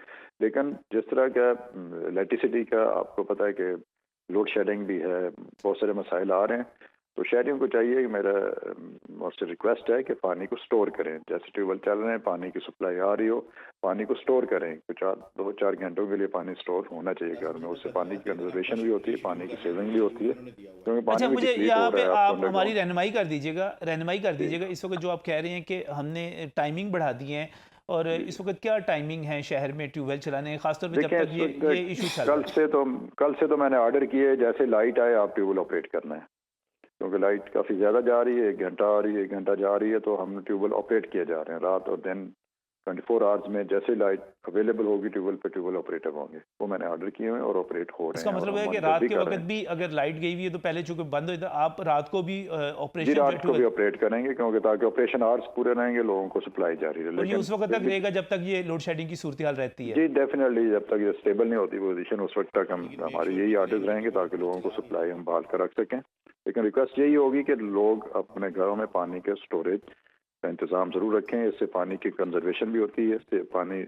लेकिन जिस तरह का इलेक्ट्रिसिटी का आपको पता है कि लोड शेडिंग भी है, बहुत सारे मसाइल आ रहे हैं। तो शहरियों को चाहिए कि मेरा मुझसे रिक्वेस्ट है कि पानी को स्टोर करें। जैसे ट्यूबवेल चल रहे हैं, पानी की सप्लाई आ रही हो, पानी को स्टोर करें। कुछ 2-4 घंटों के लिए पानी स्टोर होना चाहिए घर में। उससे पानी की कंजर्वेशन भी होती है, पानी की सेविंग भी होती है। क्योंकि अच्छा, पानी भी मुझे डिप्लीट हो यहाँ पे रहा है आप आपको हमारी अंडरग्राउंड। रहनुमाई कर दीजिएगा। इस वक्त जो आप कह रहे हैं कि हमने टाइमिंग बढ़ा दी है, और इस वक्त क्या टाइमिंग है शहर में ट्यूबवेल चलाने, खासतौर पे जब देखिए, तक ये इशू चल रहा है? कल से तो मैंने ऑर्डर किए, जैसे लाइट आए आप ट्यूबवेल ऑपरेट करना है। क्योंकि लाइट काफ़ी ज़्यादा जा रही है, 1 घंटा आ रही है, 1 घंटा जा रही है, तो हम ट्यूबवेल ऑपरेट किए जा रहे हैं रात और दिन। 24 आवर्स में जैसे लाइट अवेलेबल होगी ट्यूबवेल पे ट्यूबवेल ऑपरेटर होंगे। वो मैंने ऑर्डर किए हुए और ऑपरेट हो रहे इसका हैं। मतलब है कि रात के वक्त भी अगर लाइट गई हुई है तो पहले चूंकि बंद हो, आप रात को भी जी ऑपरेशन रात को भी ऑपरेट करेंगे, क्योंकि ताकि ऑपरेशन आवर्स पूरे रहेंगे, लोगों को सप्लाई जारी रहे। और ये उस वक्त तक रहेगा जब तक ये लोड शेडिंग की सूरत हाल रहती है? जी डेफिनेटली, जब तक ये स्टेबल नहीं होती पोजीशन, उस वक्त तक हम हमारे यही ऑर्डर्स रहेंगे ताकि लोगों को सप्लाई हम बहाल कर रख सकें। लेकिन रिक्वेस्ट यही होगी कि लोग अपने घरों में पानी के स्टोरेज का इंतजाम जरूर रखें। इससे पानी की कंजर्वेशन भी होती है, इससे पानी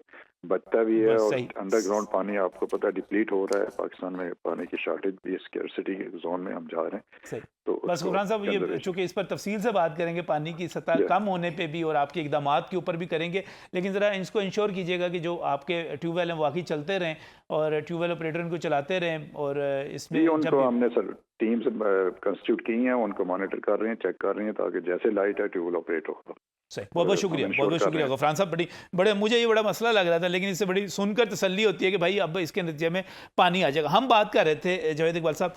बचता भी है। और अंडरग्राउंड पानी आपको पता है डिप्लीट हो रहा है। पाकिस्तान में पानी की शॉर्टेज भी, स्कैर्सिटी जोन में हम जा रहे हैं। तो बस गुफरान साहब, ये चूंकि इस पर तफसील से बात करेंगे, पानी की सतह कम होने पे भी और आपके इकदामात के ऊपर भी करेंगे, लेकिन ज़रा इसको इंश्योर कीजिएगा कि जो आपके ट्यूबवेल हैं वाकई चलते रहें और ट्यूबवेल ऑपरेटर इनको चलाते रहें। और इसमें उनको हमने सर टीम्स कंस्टिट्यूट की हैं, उनको मॉनिटर कर रहे हैं, चेक कर रहे हैं, ताकि जैसे लाइट है ट्यूबवेल ऑपरेट हो। सही, बहुत बहुत शुक्रिया, बहुत बहुत शुक्रिया गुफरान साहब। बड़े मुझे ये बड़ा मसला लग रहा था, लेकिन इससे बड़ी सुनकर तसल्ली होती है कि भाई अब इसके नतीजे में पानी आ जाएगा। हम बात कर रहे थे जावेद इकबाल साहब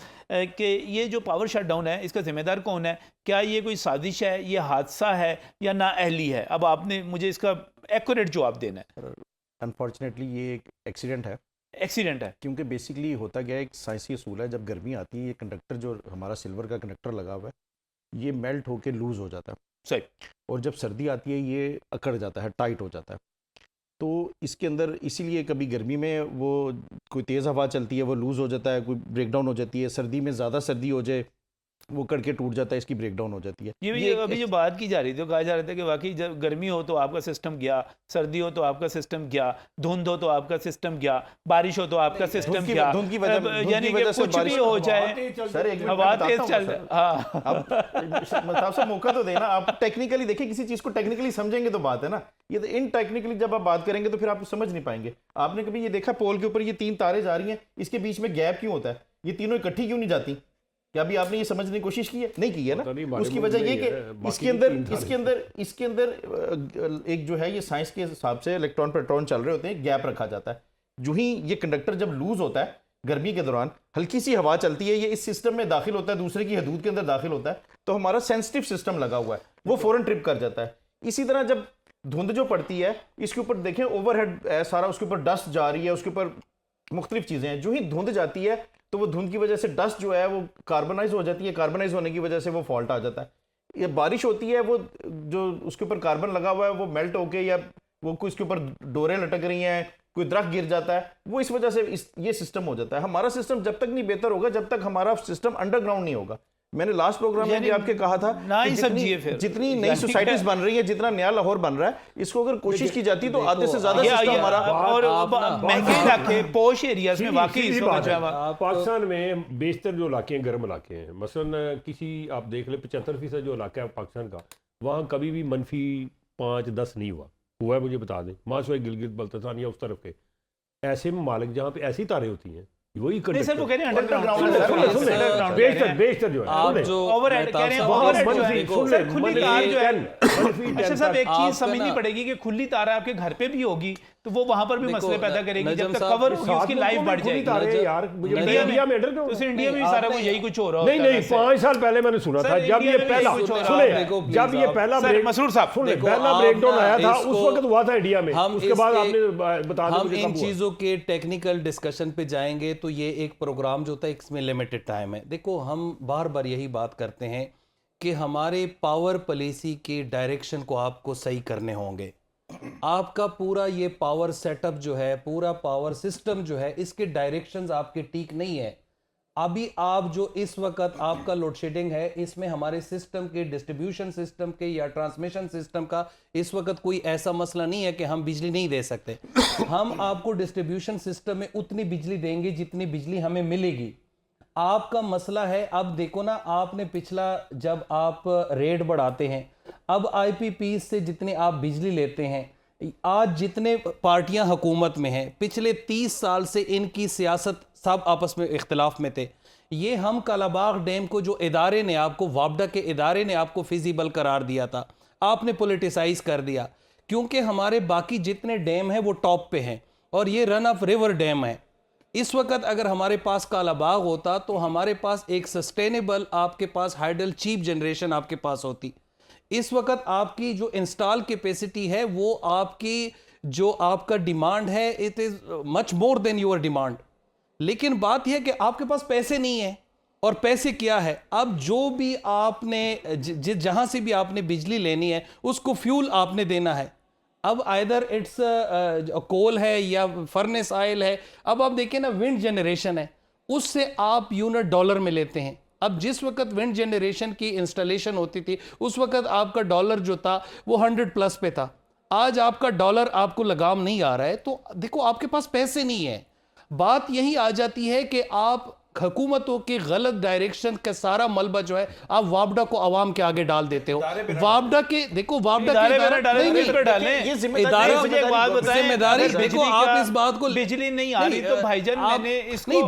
कि ये जो पावर शट डाउन है इसका जिम्मेदार कौन है? क्या ये कोई साजिश है, ये हादसा है या नाअहली है? अब आपने मुझे इसका एक्यूरेट जवाब देना है। अनफॉर्चुनेटली ये एक एक्सीडेंट है। एक्सीडेंट है, क्योंकि बेसिकली होता गया एक साइंसी असूल है, जब गर्मी आती है ये कंडक्टर जो हमारा सिल्वर का कंडक्टर लगा हुआ है ये मेल्ट होकर लूज़ हो जाता है। सही। और जब सर्दी आती है ये अकड़ जाता है, टाइट हो जाता है। तो इसके अंदर इसीलिए कभी गर्मी में वो कोई तेज़ हवा चलती है वो लूज़ हो जाता है, कोई ब्रेकडाउन हो जाती है। सर्दी में ज़्यादा सर्दी हो जाए वो कड़के टूट जाता है, इसकी ब्रेकडाउन हो जाती है। ये अभी जो बात की जा रही थी तो कहा जा रहा था कि वाकई जब गर्मी हो तो आपका सिस्टम गया, सर्दी हो तो आपका सिस्टम गया, धुंध हो तो आपका सिस्टम गया, बारिश हो तो आपका सिस्टम गया, धुंध की वजह यानी कि से कुछ भी हो जाए, सर एक हवा तेज चल हाँ अब मतलब से मौका तो देना, आप टेक्निकली देखिए, किसी चीज को टेक्निकली समझेंगे तो बात है ना। ये तो इन टेक्निकली जब आप बात करेंगे तो फिर आप समझ नहीं पाएंगे। आपने कभी ये देखा पोल के ऊपर ये 3 तारे जा रही हैं, इसके बीच में गैप क्यों होता है? ये तीनों इकट्ठी क्यों नहीं जाती? क्या अभी आपने ये समझने की कोशिश की है? नहीं की है ना। उसकी वजह ये कि इसके अंदर एक जो है ये साइंस के हिसाब से इलेक्ट्रॉन प्रोटॉन चल रहे होते हैं, गैप रखा जाता है। जो ही ये कंडक्टर जब लूज होता है गर्मी के दौरान, हल्की सी हवा चलती है, ये इस सिस्टम में दाखिल होता है, दूसरे की हदूद के अंदर दाखिल होता है, तो हमारा सेंसिटिव सिस्टम लगा हुआ है, वो फौरन ट्रिप कर जाता है। इसी तरह जब धुंध जो पड़ती है, इसके ऊपर देखें ओवरहेड सारा, उसके ऊपर डस्ट जा रही है, उसके ऊपर मुख्तलिफ चीज़ें हैं। जो ही धुंध जाती है तो वो धुंध की वजह से डस्ट जो है वो कार्बनाइज हो जाती है, कार्बनाइज होने की वजह से वो फॉल्ट आ जाता है। ये बारिश होती है, वो जो उसके ऊपर कार्बन लगा हुआ है वो मेल्ट होके, या वो कोई इसके ऊपर डोरें लटक रही हैं, कोई दरख्त गिर जाता है, वो इस वजह से ये सिस्टम हो जाता है। हमारा सिस्टम जब तक नहीं बेहतर होगा, जब तक हमारा सिस्टम अंडरग्राउंड नहीं होगा। मैंने लास्ट प्रोग्राम में भी आपके कहा था ना ही कि समझिए फिर जितनी नई सोसाइटीज बन रही है, जितना नया लाहौर बन रहा है, इसको अगर कोशिश की जाती तो आधे से ज्यादा सिस्टम हमारा। और महंगे इलाके पोश एरियाज में वाकई इस वक्त पाकिस्तान में बेशतर जो इलाके हैं गर्म इलाके हैं। मसलन किसी आप देख ले 75% जो इलाका है पाकिस्तान का, वहाँ कभी भी -5-10 नहीं हुआ है, मुझे बता दें, मासवाई गिलगित बल्तिस्तान या उस तरफ के ऐसे ममालिक जहाँ पे ऐसी तारें होती हैं, वही नहीं सर वो कह रहे हैं अंडरग्राउंड बेशतर जो है आप जो ओवरहेड कह रहे हैं, ओवरहेड जो है सर खुली तार जो है। अच्छा साहब एक चीज समझनी पड़ेगी कि खुली तार आपके घर पे भी होगी तो वो वहां पर भी मसले पैदा करेगी, जब तक कवर होगी उसकी लाइफ बढ़ जाएगी। यार इंडिया में तो सिर्फ इंडिया में भी सारा कुछ यही कुछ हो रहा नहीं नहीं 5 साल पहले मैंने सुना था, जब ये पहला जब ये पहला मसरूर साहब पहला ब्रेकडाउन आया था उस वक्त हुआ था इंडिया में। हम उसके बाद आपने बता दिया हम इन चीजों के टेक्निकल डिस्कशन पे जाएंगे तो ये एक प्रोग्राम जो होता है इसमें लिमिटेड टाइम है। देखो हम बार बार यही बात करते हैं कि हमारे पावर पॉलिसी के डायरेक्शन को आपको सही करने होंगे। आपका पूरा ये पावर सेटअप जो है, पूरा पावर सिस्टम जो है, इसके डायरेक्शंस आपके ठीक नहीं है। अभी आप जो इस वक्त आपका लोड शेडिंग है, इसमें हमारे सिस्टम के, डिस्ट्रीब्यूशन सिस्टम के या ट्रांसमिशन सिस्टम का इस वक्त कोई ऐसा मसला नहीं है कि हम बिजली नहीं दे सकते। हम आपको डिस्ट्रीब्यूशन सिस्टम में उतनी बिजली देंगे जितनी बिजली हमें मिलेगी। आपका मसला है, अब देखो ना, आपने पिछला जब आप रेट बढ़ाते हैं, अब आईपीपी से जितनी आप बिजली लेते हैं, आज जितने पार्टियां हुकूमत में हैं, पिछले 30 साल से इनकी सियासत सब आपस में इख्तिलाफ में थे। ये हम कालाबाग डैम को जो इदारे ने आपको, वापडा के इदारे ने आपको फिजिबल करार दिया था, आपने पोलिटिसाइज कर दिया, क्योंकि हमारे बाकी जितने डैम हैं वो टॉप पे हैं और ये रन ऑफ रिवर डैम है। इस वक्त अगर हमारे पास कालाबाग होता तो हमारे पास एक सस्टेनेबल आपके पास हाइडल चीप जनरेशन आपके पास होती। इस वक्त आपकी जो इंस्टॉल कैपेसिटी है वो आपकी जो आपका डिमांड है, it is much more than your demand. लेकिन बात यह कि आपके पास पैसे नहीं है। और पैसे क्या है, अब जो भी आपने जहां से भी आपने बिजली लेनी है उसको फ्यूल आपने देना है। अब आइदर इट्स कोल है या फर्नेस ऑयल है। अब आप देखिए ना, विंड जनरेशन है, उससे आप यूनिट डॉलर में लेते हैं। अब जिस वक्त विंड जनरेशन की इंस्टॉलेशन होती थी उस वक्त आपका डॉलर जो था वो 100+ पे था। आज आपका डॉलर आपको लगाम नहीं आ रहा है, तो देखो आपके पास पैसे नहीं है। बात यही आ जाती है कि आप हुकूमतों के गलत डायरेक्शन का सारा मलबा जो है आप वापडा को आवाम के आगे डाल देते हो। वापडा के देखो, वापडा के जिम्मेदारी देखो, आप इस बात को, बिजली नहीं आ रही तो भाईजान मैंने इसको नहीं,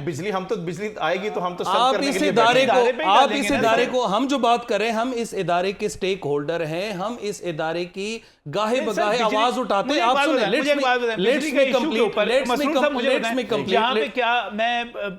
बिजली हम तो बिजली आएगी तो हम तो आप इस इदारे को हम जो बात कर रहे हैं, हम इस इदारे के स्टेक होल्डर हैं, हम इस इदारे की गाहे बगाहे आवाज उठाते हैं। आप सुने, लेट्स मी कंप्लीट।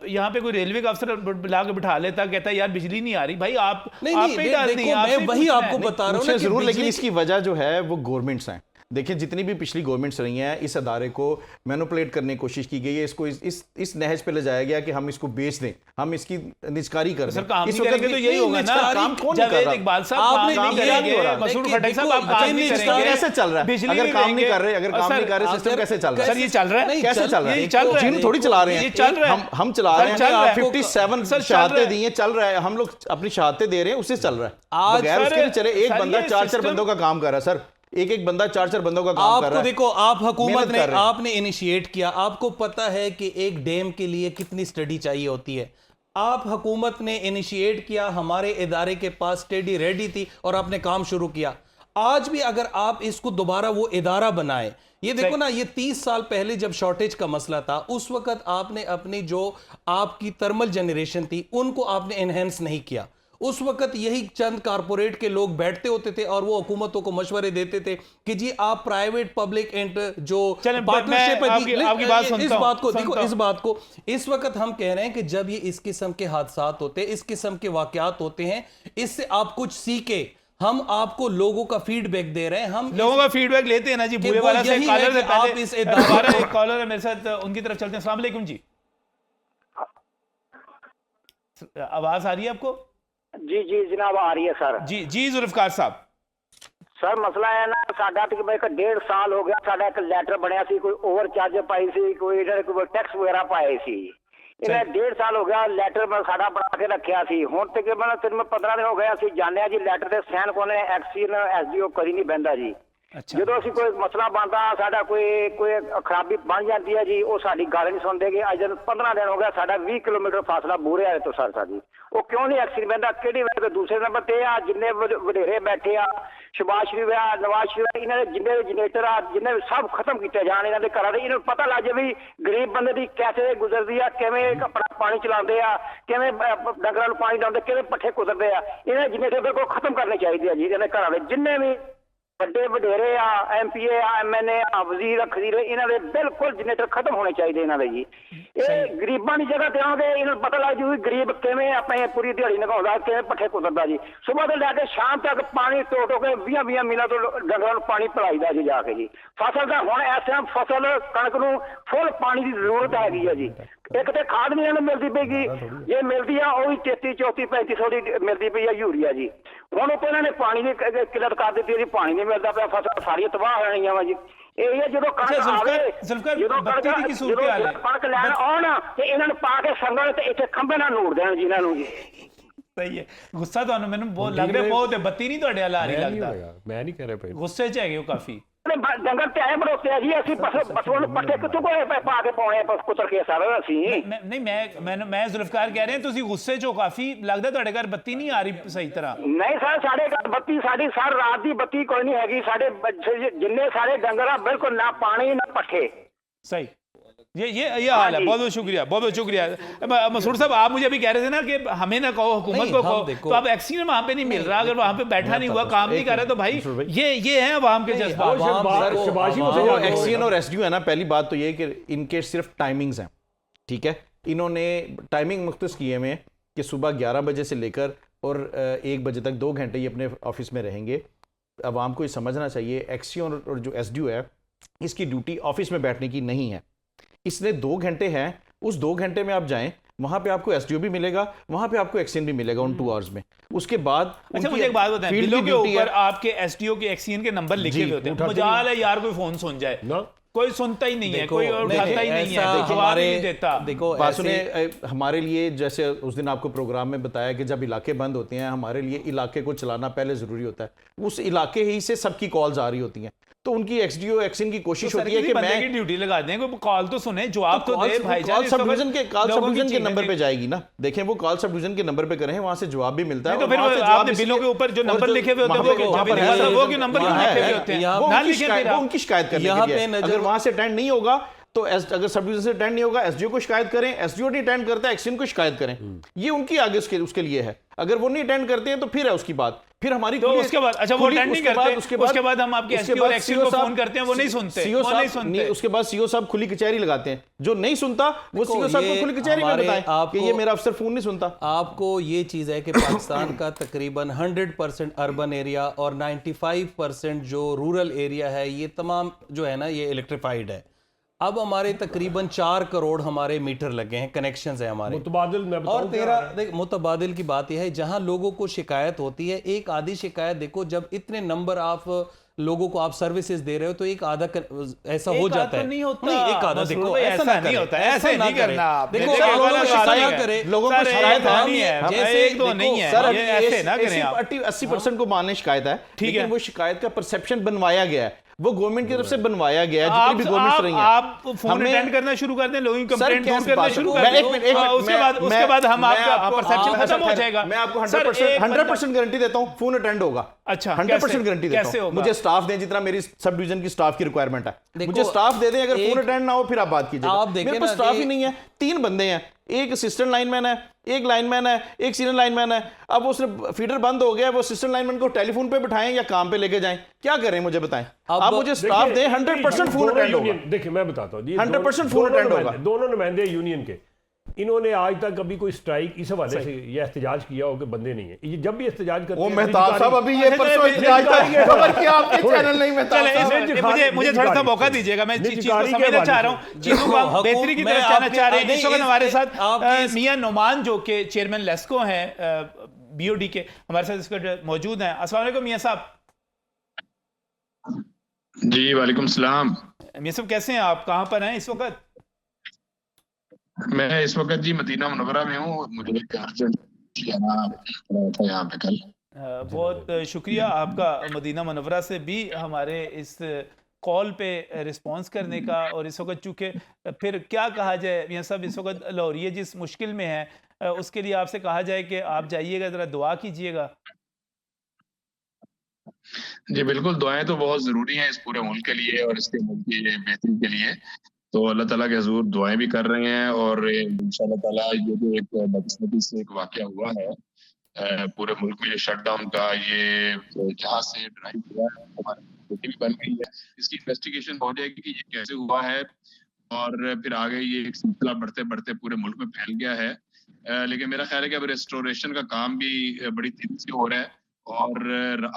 यहाँ पे कोई रेलवे का अफसर बुला के बिठा लेता, कहता है यार बिजली नहीं आ रही, भाई आप नहीं, मैं वही आपको बता रहा हूँ जरूर, लेकिन इसकी वजह जो है वो गवर्नमेंट्स हैं। देखिए जितनी भी पिछली गवर्नमेंट्स रही हैं इस अदारे को मैनिपुलेट करने की कोशिश की गई है, इसको इस नहज पे ले जाया गया कि हम इसको बेच दें, हम इसकी निजकारी कर सर दें। काम इस नहीं वक्त करेंगे तो यही होगा ना। काम कौन नहीं कर जावेद रहा? इकबाल साहब आपने काम नहीं नहीं करेंगे, किया। मसूद देखिए, खट्टर साहब आप देखो, काम नहीं सिस्टम करेंगे, कैसे चल रहा है? बिजली अगर नहीं काम नहीं देंगे। कर रहे, अगर काम नहीं कर रहे, सिस्टम कैसे चल रहा है? सर ये चल रहा है, नहीं, कैसे चल रहा है? ये चल रहा है। जिन थोड़ी चला रहे हैं, ये चल रहा है। हम चला रहे चल रहा हैं। है। 57 सर, चल रहा शहादतें है। दी हैं, चल रहा है, हम लोग अपनी शहादतें दे रहे हैं, उससे चल रहा है। आज बगैर सर, उसके भी चले, एक सर, बंदा ये 4 सिस्टम- बंदों का काम कर रहा है सर, एक बंदा 4 बंदों का काम कर आपको रहा है। देखो, आप हुकूमत मेहनत ने कर रहे हैं। आपने इनिशिएट किया, आपको पता है कि एक डैम के लिए कितनी स्टडी चाहिए होती है। आप हुकूमत ने इनिशिएट किया, हमारे इदारे के पास स्टडी रेडी थी और आपने काम शुरू किया। आज भी अगर आप इसको दोबारा वो इदारा बनाए, ये देखो ना, ये 30 साल पहले जब शॉर्टेज का मसला था उस वक्त आपने अपनी जो आपकी थर्मल जनरेशन थी उनको आपने एनहेंस नहीं किया। उस वक्त यही चंद कारपोरेट के लोग बैठते होते थे और वो हुकूमतों को मशवरे देते थे कि जी आप प्राइवेट पब्लिक एंड जो चलें, पार्टनरशिप मैं है, आपकी बात इस सुनता हूं, बात को देखो, सुनता इस बात को इस वक्त हम कह रहे हैं कि जब ये इस किस्म के हादसात होते हैं, इस किस्म के वाकयात होते हैं, इससे आप कुछ सीखे। हम आपको लोगों का फीडबैक दे रहे हैं, हम लोगों का फीडबैक लेते हैं ना जी। कि बुरे वो वाला से यही है कॉलर से कि आप पहले इस इदारे दोबारा को- एक कॉलर है मेरे साथ, उनकी तरफ चलते हैं। अस्सलाम वालेकुम जी, आवाज आ रही है आपको? जी जी जनाब आ रही है सर। जी जी जुल्फकार साहब। सर ਮਸਲਾ ਹੈ ਨਾ ਸਾਡਾ ਤਕਰੀਬਨ 1.5 ਸਾਲ ਹੋ ਗਿਆ, ਸਾਡਾ ਇੱਕ ਲੈਟਰ ਬਣਿਆ ਸੀ, ਕੋਈ ਓਵਰ ਚਾਰਜ ਪਾਈ ਸੀ, ਕੋਈ ਇਹਨਾਂ ਨੇ ਕੋਈ ਟੈਕਸ ਵਗੈਰਾ ਪਾਏ ਸੀ। ਇਹਨੇ 1.5 ਸਾਲ ਹੋ ਗਿਆ ਲੈਟਰ ਮੈਂ ਸਾਡਾ ਬਣਾ ਕੇ ਰੱਖਿਆ ਸੀ। ਹੁਣ ਤਕਰੀਬਨ 15 ਦਿਨ ਹੋ ਗਏ ਅਸੀਂ ਜਾਣਦੇ ਹਾਂ ਜੀ ਲੈਟਰ ਤੇ ਸਾਈਨ ਕੋਨੇ ਐਕਸੀਅਨ ਐਸਡੀਓ ਕਰੀ ਨਹੀਂ ਬਹਿੰਦਾ ਜੀ। ਅੱਛਾ, ਜਦੋਂ ਅਸੀਂ ਕੋਈ ਮਸਲਾ ਬਣਦਾ ਸਾਡਾ ਕੋਈ ਖਰਾਬੀ ਬਣ ਜਾਂਦੀ ਹੈ ਜੀ, ਉਹ ਸਾਡੀ ਗੱਲ ਨਹੀਂ ਸੁਣਦੇਗੇ। ਅੱਜ 15 ਦਿਨ ਹੋ ਗਿਆ, ਸਾਡਾ 20 ਕਿਲੋਮੀਟਰ ਫਾਸਲਾ ਬੂਰੇ ਵਾਲੇ ਤੋਂ ਸਰ ਸਾਡੀ। ਉਹ ਕਿਉਂ ਨਹੀਂ ਐਕਸੀਅਨ ਬਹਿੰਦਾ? ਕਿਹੜੀ ਵਜ੍ਹਾ ਤੋਂ? ਦੂਸਰੇ ਨੰਬਰ ਤੇ ਆ ਜਿੰਨੇ ਵਡੇਰੇ ਬੈਠੇ ਆ, ਸ਼ਬਾਸ਼ ਸ਼ਰੀਫ ਆ, ਨਵਾਜ਼ ਸ਼ਰੀਫ ਆ, ਇਹਨਾਂ ਦੇ ਜਿੰਨੇ ਵੀ ਜਨਰੇਟਰ ਆ, ਜਿੰਨੇ ਵੀ ਸਭ ਖਤਮ ਕੀਤੇ ਜਾਣ ਇਹਨਾਂ ਦੇ ਘਰਾਂ ਦੇ। ਇਹਨਾਂ ਨੂੰ ਪਤਾ ਲੱਗ ਜਾਵੇ ਵੀ ਗਰੀਬ ਬੰਦੇ ਦੀ ਕੈਸੇ ਗੁਜ਼ਰਦੀ ਆ, ਕਿਵੇਂ ਆਪਣਾ ਪਾਣੀ ਚਲਾਉਂਦੇ ਆ, ਕਿਵੇਂ ਡੰਗਰਾਂ ਨੂੰ ਪਾਣੀ ਲਾਉਂਦੇ, ਕਿਵੇਂ ਪੱਠੇ ਕੁਤਰਦੇ ਆ। ਇਹਨਾਂ ਜਨਰੇਟਰ ਬਿਲਕੁਲ ਖਤਮ ਕਰਨੇ ਚਾਹੀਦੇ ਆ ਜੀ। ਇਹਨਾਂ ਘਰਾਂ ਦੇ ਜਿੰਨੇ ਵੀ ਵੱਡੇ ਵਡੇਰੇ ਆ, ਐਮਪੀਏ ਆ, ਐਮਐਨਏ ਆ, ਵਜ਼ੀਰ ਖਜ਼ੀਰ, ਇਹਨਾਂ ਦੇ ਬਿਲਕੁਲ ਜਨਰੇਟਰ ਖਤਮ ਹੋਣੇ ਚਾਹੀਦੇ ਇਹਨਾਂ ਦੇ ਜੀ। ਇਹ ਗਰੀਬਾਂ ਦੀ ਜਗ੍ਹਾ ਤੇ ਆਉਂਦੇ, ਇਹਨਾਂ ਨੂੰ ਪਤਾ ਲੱਗ ਜੂ ਵੀ ਗਰੀਬ ਕਿਵੇਂ ਆਪਣੇ ਪੂਰੀ ਦਿਹਾੜੀ ਲਗਾਉਂਦਾ, ਕਿਵੇਂ ਪੱਠੇ ਕੁਤਰਦਾ ਜੀ। ਸਵੇਰ ਤੋਂ ਲੈ ਕੇ ਸ਼ਾਮ ਤੱਕ ਪਾਣੀ ਟੋ ਕੇ 20 ਮੀਲਾਂ ਤੋਂ ਡੰਗਰਾਂ ਨੂੰ ਪਾਣੀ ਪਿਲਾਈਦਾ ਜੀ ਜਾ ਕੇ ਜੀ। ਫਸਲ ਦਾ ਹੁਣ ਇਸ ਟਾਈਮ ਫਸਲ ਕਣਕ ਨੂੰ ਫੁੱਲ ਪਾਣੀ ਦੀ ਜ਼ਰੂਰਤ ਹੈਗੀ ਹੈ ਜੀ। ਇੱਕ ਤੇ ਖਾਦ ਨਹੀਂ ਇਹਨਾਂ ਨੂੰ ਮਿਲਦੀ ਪਈਗੀ, ਜੇ ਮਿਲਦੀ ਆ ਉਹ ਵੀ 33, 34, 3500 ਦੀ ਮਿਲਦੀ ਪਈ ਆ ਯੂਰੀਆ ਜੀ। ਹੁਣ ਉੱਪਰ ਇਹਨਾਂ ਨੇ ਪਾਣੀ ਦੀ ਕਿੱਲਤ ਕਰ ਦਿੱਤੀ ਜੀ, ਪਾਣੀ ਨਹੀਂ ਮਿਲਦਾ ਪਿਆ, ਫਸਲ ਸਾਰੀਆਂ ਤਬਾਹ ਹੋ ਰਹੀਆਂ ਵਾ ਜੀ। ਇਹ ਹੈ ਜਦੋਂ ਕਣਕ ਆਵੇ, ਜਦੋਂ ਬੱਤੀ ਦੀ ਕੀ ਸੂਰਤ ਹਾਲ ਹੈ? ਕਣਕ ਲੈਣ ਆਉਣ ਤੇ ਇਹਨਾਂ ਨੂੰ ਪਾ ਕੇ ਸੰਗਲ ਤੇ ਇੱਥੇ ਖੰਭੇ ਨਾਲ ਨੂੜ ਦੇਣ ਜੀ ਇਹਨਾਂ ਨੂੰ ਜੀ। ਸਹੀ ਹੈ। ਗੁੱਸਾ ਤੁਹਾਨੂੰ ਮੈਨੂੰ ਬਹੁਤ ਲੱਗ ਰਿਹਾ ਬਹੁਤ ਹੈ। ਬੱਤੀ ਨਹੀਂ ਤੁਹਾਡੇ ਹਾਲ ਆ ਰਹੀ मैं नहीं ਲੱਗਦਾ, होगा, मैं नहीं कह रहा भाई। ਗੁੱਸੇ 'ਚ ਹੈਗੇ ਹੋ ਕਾਫੀ। ਡੰਗਰ ਤੇ ਐ ਬਰੋਤੇ ਆ ਜੀ, ਅਸੀਂ ਪਸ਼ੂਆਂ ਨੂੰ ਪੱਠੇ ਕਿੱਥੋਂ ਪਾ ਕੇ ਪਾਉਣੇ ਕੁਤਰ ਕੇ ਸਰ ਅਸੀਂ। ਨਹੀਂ ਮੈਂ ਜ਼ੁਲਫਕਾਰ ਕਹਿ ਰਿਹਾ ਤੁਸੀਂ ਗੁੱਸੇ 'ਚ ਹੋ ਕਾਫੀ, ਲੱਗਦਾ ਤੁਹਾਡੇ ਘਰ ਬੱਤੀ ਨਹੀਂ ਆ ਰਹੀ ਸਹੀ ਤਰ੍ਹਾਂ। ਨਹੀਂ ਸਰ ਸਾਡੇ ਘਰ ਬੱਤੀ, ਸਾਡੀ ਸਰ ਰਾਤ ਦੀ ਬੱਤੀ ਕੋਈ ਨਹੀਂ ਹੈਗੀ। ਸਾਡੇ ਜਿੰਨੇ ਸਾਰੇ ਡੰਗਰ ਆ ਬਿਲਕੁਲ ਨਾ ਪਾਣੀ ਨਾ ਪੱਠੇ। सही, ये हाल है। बहुत बहुत शुक्रिया, बहुत बहुत शुक्रिया। मसूद साहब आप मुझे अभी कह रहे थे ना कि हमें ना कहो, हुकूमत को कहो, तो अब एक्सीडेंट वहां पे नहीं मिल रहा, अगर वहां पे बैठा नहीं हुआ, काम नहीं कर रहा, तो भाई ये है अवाम के जज्बात। एक्सीएन और एसडीओ है ना, पहली बात तो ये कि इनके सिर्फ टाइमिंग्स हैं, ठीक है। इन्होंने टाइमिंग मुख्तस किए हुए हैं कि सुबह 11 बजे से लेकर और 1 बजे तक 2 घंटे ये अपने ऑफिस में रहेंगे। अवाम को ये समझना चाहिए एक्सीएन और जो एसडीओ है इसकी ड्यूटी ऑफिस में बैठने की नहीं है। इसने 2 घंटे हैं, उस 2 घंटे में आप जाएं, वहां पे आपको एसडीओ भी मिलेगा, वहां पे आपको एक्सीएन भी मिलेगा उन 2 आवर्स में। उसके बाद अच्छा मुझे एक बात बताएं, बिलों के ऊपर आपके एसडीओ के एक्सीएन के नंबर लिखे हुए होते हैं, मजाल है यार कोई फोन सुन जाए ना, कोई सुनता ही नहीं है, कोई उठाता ही नहीं है, जवाब ही नहीं देता। देखो बात सुने, हमारे लिए जैसे उस दिन आपको प्रोग्राम में बताया कि जब इलाके बंद होते हैं, हमारे लिए इलाके को चलाना पहले ज़रूरी होता है। उस इलाके ही से सबकी कॉल्स आ रही होती हैं, तो उनकी एक्सडीओ एक्शन की कोशिश होती है कि मैं की ड्यूटी लगा दें, कोई कॉल तो सुने, जवाब तो दे भाईजान। कॉल सब डिवीजन के नंबर पे जाएगी ना, देखें वो कॉल सब डिवीजन के नंबर पे करें, वहां से जवाब भी मिलता है। तो फिर आपने बिलों के ऊपर जो नंबर लिखे हुए होते हैं वो के नंबर लिखे हुए होते हैं, वो उनकी शिकायत करने के लिए। अगर वहां से अटेंड नहीं होगा तो अगर सब डिवीजन से अटेंड नहीं होगा, एसडीओ को शिकायत करें, एसडीओ नहीं अटेंड करता है एक्शन को शिकायत करें, ये उनकी आगे उसके लिए है। अगर वो नहीं अटेंड करते हैं तो फिर है उसकी बात फिर हमारी तो खुली- उसके बाद अच्छा वो खुली- अटेंड नहीं उसके बाद- करते, उसके बाद- उसके बाद हम आपके उसके एसपी बाद और एक्सपी CO को साहब- फोन करते हैं, वो नहीं सुनते, CO वो साहब नहीं सुनते। उसके बाद सीओ साहब खुली कचहरी लगाते हैं, जो नहीं सुनता वो देखो, सीओ साहब को ये खुली कचहरी में हमारे बताएं कि आपको- ये मेरा अफसर फोन नहीं सुनता। आपको ये चीज़ है कि पाकिस्तान का तकरीबन 100% अर्बन एरिया और 95% जो रूरल एरिया है, ये तमाम जो है ना ये इलेक्ट्रीफाइड है। अब हमारे तकरीबन 4 करोड़ हमारे मीटर लगे हैं, कनेक्शंस हैं हमारे। मुतबादिल मैं और बताऊं क्या तेरा है? देख मुतबादिल की बात यह है, जहां लोगों को शिकायत होती है, एक आधी शिकायत देखो, जब इतने नंबर आप लोगों को आप सर्विसेज दे रहे हो तो एक आधा ऐसा हो एक जाता आधा है। नहीं होता, एक आधा मसरूर देखो भाई, ऐसा ऐसा ना नहीं करे, होता, ऐसा ऐसे ना नहीं करे। करना आप। देखो देखो, लोगों को गलत बात शिकायत नहीं है। करे, लोगों को सर, शिकायत एक दो है, नहीं है, जैसे एक दो नहीं है, सर ये ऐसे ना करें आप। 80% को मानने शिकायत है, ठीक लेकिन है। वो शिकायत का परसेप्शन बनवाया गया है, वो गवर्नमेंट की तरफ से बनवाया गया है, आप जितनी भी गवर्नमेंट रही हैं। आप फोन हमें- अटेंड करना शुरू कर दें, लोगों की सर, कंप्लेंट क्या दूर करना बात है? शुरू मैं कर एक दें, मिनट, एक मिनट, उसके बाद हम मैं आपका आपको- परसेप्शन अच्छा, खत्म हो खैर, जाएगा। मैं आपको सर, 100% गारंटी देता हूँ, फोन अटेंड होगा। अच्छा, 100% गारंटी देता कैसे हूँ। होगा? मुझे स्टाफ दें, जितना मेरी सब डिवीजन की स्टाफ की रिक्वायरमेंट है, देखो, मुझे स्टाफ दे दें। अगर एक- फोन अटेंड ना हो फिर आप बात कीजिए। आप देखें मेरे पास ना स्टाफ कि- ही नहीं है, 3 बंदे हैं, एक असिस्टेंट लाइनमैन है, एक लाइनमैन है, एक सीनियर लाइनमैन है। अब उसने फीडर बंद हो गया, वो असिस्टेंट लाइनमैन को टेलीफोन पे बिठाएं या काम पे लेके जाएं, क्या करें मुझे बताएं। आप मुझे स्टाफ दें, 100% फोन अटेंड होगा। देखिए मैं बताता हूँ, 100% फोन अटेंड होगा। दोनों नुमाइंदे यूनियन के, इन्होंने आज तक अभी कोई स्ट्राइक इस हवाले से ये एहतजाज किया हो कि बंदे नहीं है। ये जब भी एहतजाज करते वो हैं, मेहताब साहब अभी ये अच्छा, परसों चलिए, इhtiyaj का निजी खबर किया आपके चैनल नहीं मेहताब चले, साहब। इस- मुझे थोड़ा सा मौका दीजिएगा, मैं चीज को समझना चाह रहा हूँ, चीजों को आप बेहतरी की तरफ जाना चाह रहे हैं। इस वक्त हमारे साथ मियां नोमान जो कि चेयरमैन लेस्को हैं बीओडी के, हमारे साथ इस वक्त मौजूद हैं। अस्सलाम वालेकुम मियां साहब। जी वालेकुम सलाम। मियां साहब कैसे हैं आप, कहाँ पर हैं इस वक्त? मैं इस वक्त जी मदीना मुनव्वरा में हूँ, मुझे एक अर्जेंट आना पड़ा था यहाँ पे कल। बहुत शुक्रिया आपका मदीना मुनव्वरा से भी हमारे इस कॉल पे रिस्पांस करने का। और इस वक्त चूँकि फिर क्या कहा जाए मियां साहब, इस वक्त लाहौरिया जिस मुश्किल में है उसके लिए आपसे कहा जाए कि आप जाइएगा, ज़रा दुआ कीजिएगा। जी बिल्कुल, दुआएं तो बहुत ज़रूरी हैं इस पूरे मुल्क के लिए और इसके मुल्क की बेहतरी के लिए। तो अल्लाह ताला के हजूर दुआएं भी कर रहे हैं और इंशाअल्लाह ताला ये जो एक बदकिस्मती से एक वाक़या हुआ है पूरे मुल्क में, शटडाउन का, ये जहाँ से ड्राइव हुआ है, हमारी कमेटी भी बन गई है, इसकी इन्वेस्टिगेशन हो जाएगी कि ये कैसे हुआ है और फिर आगे ये एक सिलसिला बढ़ते बढ़ते पूरे मुल्क में फैल गया है। लेकिन मेरा ख्याल है कि अब रेस्टोरेशन का काम भी बड़ी तेजी से हो रहा है और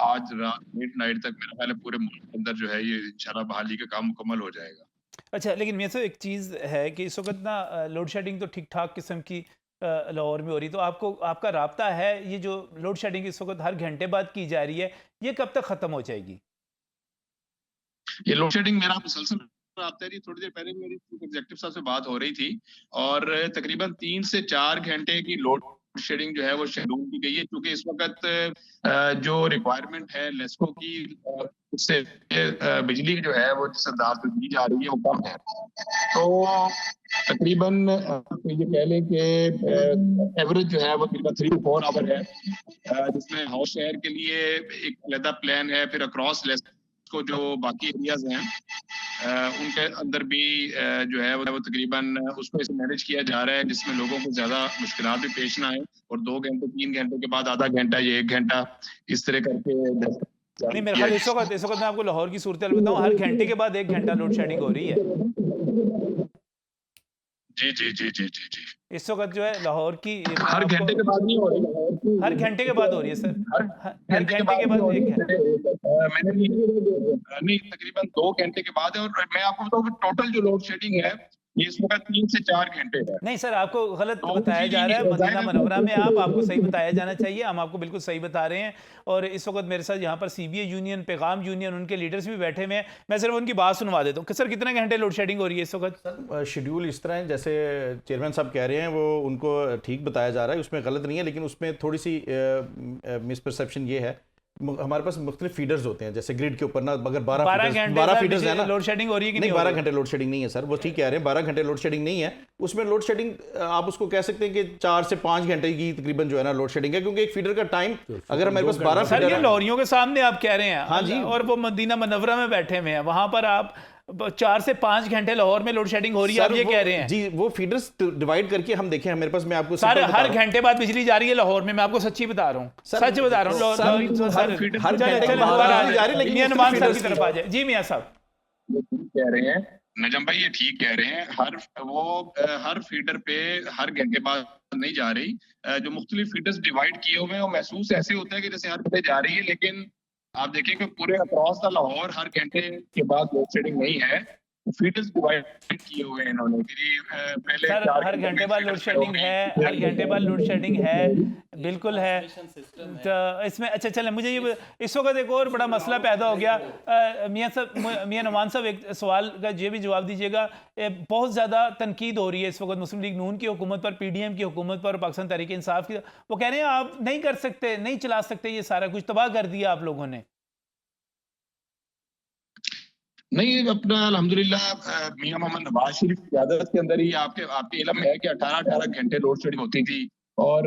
आज रात मिडनाइट तक मेरा ख्याल है पूरे मुल्क के अंदर जो है ये इंशाल्लाह बहाली का काम मुकम्मल हो जाएगा। अच्छा, लेकिन मियां साहब एक चीज़ है कि इस वक्त ना लोड शेडिंग तो ठीक ठाक किस्म की लाहौर में हो रही, तो आपका राब्ता है, ये जो लोड शेडिंग इस वक्त हर घंटे बाद की जा रही है, ये कब तक ख़त्म हो जाएगी? ये लोड शेडिंग मेरा मुसलसल राब्ता है जी। थोड़ी देर पहले मेरी एग्जेक्टिव साहब से बात हो रही थी और तकरीबन 3 से 4 घंटे की लोड शेडिंग जो है वो शेड्यूल की गई है, क्योंकि इस वक्त जो रिक्वायरमेंट है लेस्को की उससे बिजली जो है वो जिस अंदाज से दी जा रही है वो कम है। तो तकरीबन ये कह लें कि एवरेज जो है वो तकरीबन 3 to 4 आवर है, जिसमें हाउस शहर के लिए एक अलग प्लान है, फिर अक्रॉस लेस्को जो बाकी एरियाज हैं उनके अंदर भी जो है वो तकरीबन उसको इसे मैनेज किया जा रहा है, जिसमें लोगों को ज्यादा मुश्किलात भी पेश ना आए और 2 घंटे 3 घंटे के बाद आधा घंटा या 1 घंटा इस तरह करके नहीं, मेरे ख्याल इस वक्त मैं आपको लाहौर की सूरत बताऊं, हर घंटे के बाद 1 घंटा लोड शेडिंग हो रही है। जी जी जी जी जी जी इस वक्त जो है लाहौर की हर घंटे के बाद नहीं हो रही, हर घंटे के बाद हो रही है सर, हर घंटे के बाद नहीं 1 घंटे। मैंने नहीं तकरीबन 2 घंटे के बाद है। और मैं आपको बताऊं कि टोटल जो लोड शेडिंग है ये इस वक्त 3 से 4 घंटे है। नहीं सर, आपको गलत तो बताया जा रहा है। ये मदीना जाहिर है मुनव्वरा में आपको सही बताया जाना चाहिए, हम आपको बिल्कुल सही बता रहे हैं। और इस वक्त मेरे साथ यहाँ पर CBA यूनियन, पैगाम यूनियन, उनके लीडर्स भी बैठे हुए हैं। मैं सिर्फ उनकी बात सुनवा देता हूँ कि सर कितने घंटे लोड शेडिंग हो रही है इस वक्त? शेड्यूल इस तरह है जैसे चेयरमैन साहब कह रहे हैं, वो उनको ठीक बताया जा रहा है, उसमें गलत नहीं है, लेकिन उसमें थोड़ी सी मिसपरसेप्शन ये है, हमारे पास मुख्तलिफ फीडर्स होते हैं, जैसे ग्रिड के ऊपर ना अगर 12 फीडर्स है ना, लोड शेडिंग हो रही है कि नहीं 12 घंटे लोड शेडिंग नहीं है सर, वो ठीक कह रहे हैं, 12 घंटे लोड शेडिंग नहीं है। उसमें लोड शेडिंग आप उसको कह सकते हैं कि 4 से 5 घंटे की तकरीबन जो है ना लोड शेडिंग है, क्योंकि एक फीडर का टाइम अगर हमारे पास 12 सर, फीडर ये है, लाहौरियों के सामने आप कह रहे हैं। हाँ जी। और वो मदीना मुनव्वरा में बैठे हुए हैं, वहां पर आप 4 से 5 घंटे लाहौर में लोड शेडिंग हो रही है, आप ये कह रहे हैं? जी, वो फीडर्स डिवाइड करके हम देखें, मेरे पास, मैं आपको सर हर घंटे बाद बिजली जा रही है लाहौर में, मैं आपको सच्ची बता रहा हूँ, सच बता रहा हूँ। मियां नुमान साहब की तरफ आ जाए। जी मियां साहब कह रहे हैं, नजम भाई ये ठीक कह रहे हैं, हर फीडर पे हर घंटे बाद नहीं जा रही। जो मुख्तलिफ फीडर्स डिवाइड किए हुए हैं वो महसूस ऐसे होता है कि जैसे हर घंटे जा रही है, लेकिन आप देखिए कि पूरे अक्रॉस द लाहौर हर घंटे के बाद लोड शेडिंग नहीं है, फीडर्स डिवाइड किए हुए हैं इन्होंने। पहले सर हर घंटे बाद लोड शेडिंग है, हर घंटे बाद लोड शेडिंग है, बिल्कुल है। तो इसमें अच्छा चलें, मुझे ये इस वक्त एक और बड़ा मसला पैदा हो गया। मियां नुमान साहब एक सवाल का ये भी जवाब दीजिएगा। बहुत ज़्यादा तनकीद हो रही है इस वक्त मुस्लिम लीग नून की हुकूमत पर, PDM की हुकूमत पर, पाकिस्तान तहरीक इंसाफ की। वो कह रहे हैं आप नहीं कर सकते, नहीं चला सकते, ये सारा कुछ तबाह कर दिया आप लोगों ने। नहीं, अपना अल्हम्दुलिल्लाह मियां मोहम्मद नवाज शरीफ की क़यादत के अंदर ही आपके इल्म है कि 18 घंटे लोड शेडिंग होती थी, और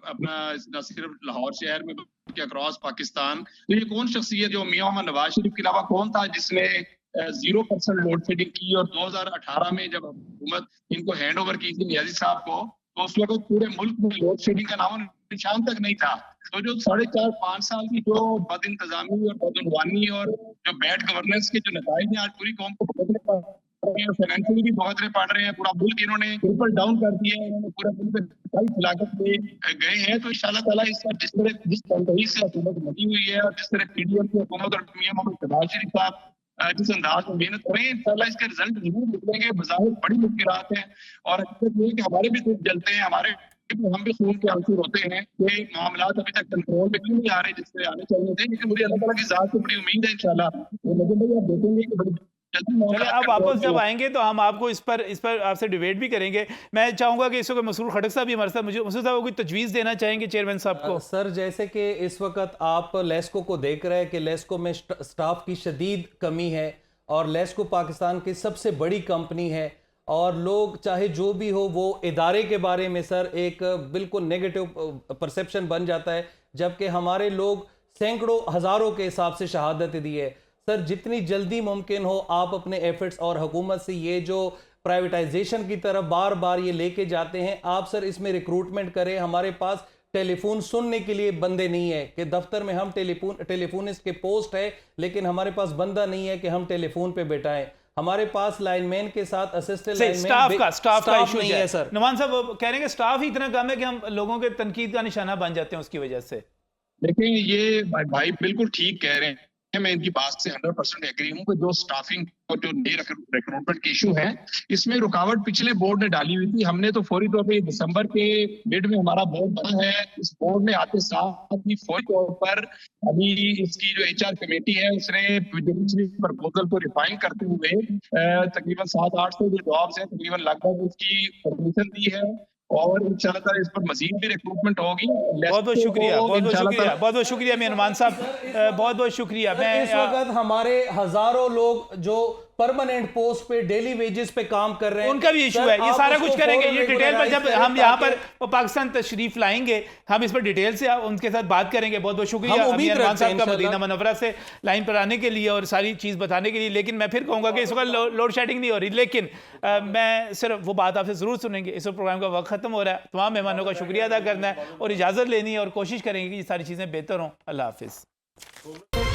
अपना न सिर्फ लाहौर शहर में बल्कि अक्रॉस पाकिस्तान। तो ये कौन शख्सियत, जो मियां मोहम्मद नवाज शरीफ के अलावा कौन था जिसने 0% लोड शेडिंग की? और 2018 में जब हुकूमत इनको हैंड ओवर की थी नियाजी साहब को, तो उस वक्त पूरे मुल्क में लोड शेडिंग का नाम निशान तक नहीं था। तो जो 4.5-5 साल की जो बद इंतजामी और बदउनवानी और जो बैड गवर्नेंस के जो नतीजे हैं, आज पूरी कौम को भुगतने पड़ रहे हैं, फाइनेंशियली भी भुगतने पड़ रहे हैं, पूरा मुल्क इन्होंने ट्रिपल डाउन कर दिया है, इन्होंने पूरा मुल्क लागत में गए हैं। तो इंशाल्लाह ताला जिस तनकीद से हुकूमत लगी हुई है, और जिस तरह PDM की हुकूमत और मियां मोहम्मद नवाज शरीफ साहब जिस अंदाज में मेहनत करें, इंशाल्लाह इसके रिजल्ट जरूर निकलेंगे। बज़ाहिर बड़ी मुश्किलात है, और हकीकत ये है कि हमारे भी दिल जलते हैं, हम भी खून के आंसू रोते हैं कि मामलात अभी तक कंट्रोल में क्यों नहीं आ रहे जिससे आने चाहिए थे। लेकिन मुझे अल्लाह ताला की ज़ात से बड़ी उम्मीद है इंशाल्लाह। लेकिन भाई आप देखेंगे कि बड़ी चलिए आप वापस जब आएंगे तो हम आपको इस पर आपसे डिबेट भी करेंगे। मैं चाहूंगा कि इस वक्त मसरूर खड़क साहब भी हमारे साथ, मुझे मसरूर साहब कोई तजवीज़ देना चाहेंगे चेयरमैन साहब को? सर जैसे कि इस वक्त आप लेस्को को देख रहे हैं कि लेस्को में स्टाफ की शदीद कमी है, और लेस्को पाकिस्तान की सबसे बड़ी कंपनी है, और लोग चाहे जो भी हो वो इदारे के बारे में सर एक बिल्कुल नेगेटिव परसेप्शन बन जाता है, जबकि हमारे लोग सैकड़ों हज़ारों के हिसाब से शहादत दी है। सर जितनी जल्दी मुमकिन हो आप अपने एफर्ट्स, और हुकूमत से ये जो प्राइवेटाइजेशन की तरफ बार बार ये लेके जाते हैं, आप सर इसमें रिक्रूटमेंट करें। हमारे पास टेलीफोन सुनने के लिए बंदे नहीं है कि दफ्तर में हम टेलीफोनिस्ट के पोस्ट है, लेकिन हमारे पास बंदा नहीं है कि हम टेलीफोन पे बैठाएं। हमारे पास लाइनमैन के साथ असिस्टेंट लाइनमैन स्टाफ का इशू नहीं है सर। नुमान साहब वो कह रहे हैं कि स्टाफ ही इतना कम है कि हम लोगों के तनकीद का निशाना बन जाते हैं उसकी वजह से। देखिए ये भाई बिल्कुल ठीक कह रहे हैं, मैं इनकी बात से 100% एग्री हूँ कि जो स्टाफिंग और जो नए रिक्रूटमेंट के इशू है, इसमें रुकावट पिछले बोर्ड ने डाली हुई थी। हमने तो फौरी तौर पे दिसंबर के मिड में हमारा बोर्ड बना है, इस बोर्ड ने आते साथ ही फौरी तौर पर अभी इसकी जो HR कमेटी है उसने प्रपोजल को रिफाइन करते हुए तकरीबन 7-8 जो जॉब्स हैं तकरीबन लगभग उसकी परमिशन दी है, और इंशाल्लाह ताला इस पर मजीद भी रिक्रूटमेंट होगी। बहुत बहुत शुक्रिया, बहुत बहुत शुक्रिया मियां नुमान साहब, बहुत बहुत शुक्रिया। मैं इस वक्त हमारे हजारों लोग जो परमानेंट पोस्ट पे डेली वेजेस पे काम कर रहे हैं, उनका भी इशू है, ये सारा कुछ करेंगे। ये डिटेल पर जब हम यहाँ पर पाकिस्तान तशरीफ लाएंगे हम इस पर डिटेल से उनके साथ बात करेंगे। बहुत बहुत शुक्रिया मियां नुमान साहब का मदीना मुनव्वरा से लाइन पर आने के लिए और सारी चीज़ बताने के लिए। लेकिन मैं फिर कहूँगा कि इस वक्त लोड शेडिंग नहीं हो रही, लेकिन मैं सिर्फ वो बात आपसे ज़रूर सुनेंगे। इस प्रोग्राम का वक्त खत्म हो रहा है, तमाम मेहमानों का शुक्रिया अदा करना है और इजाज़त लेनी है, और कोशिश करेंगे कि ये सारी चीज़ें बेहतर हों। अल्लाह हाफिज़।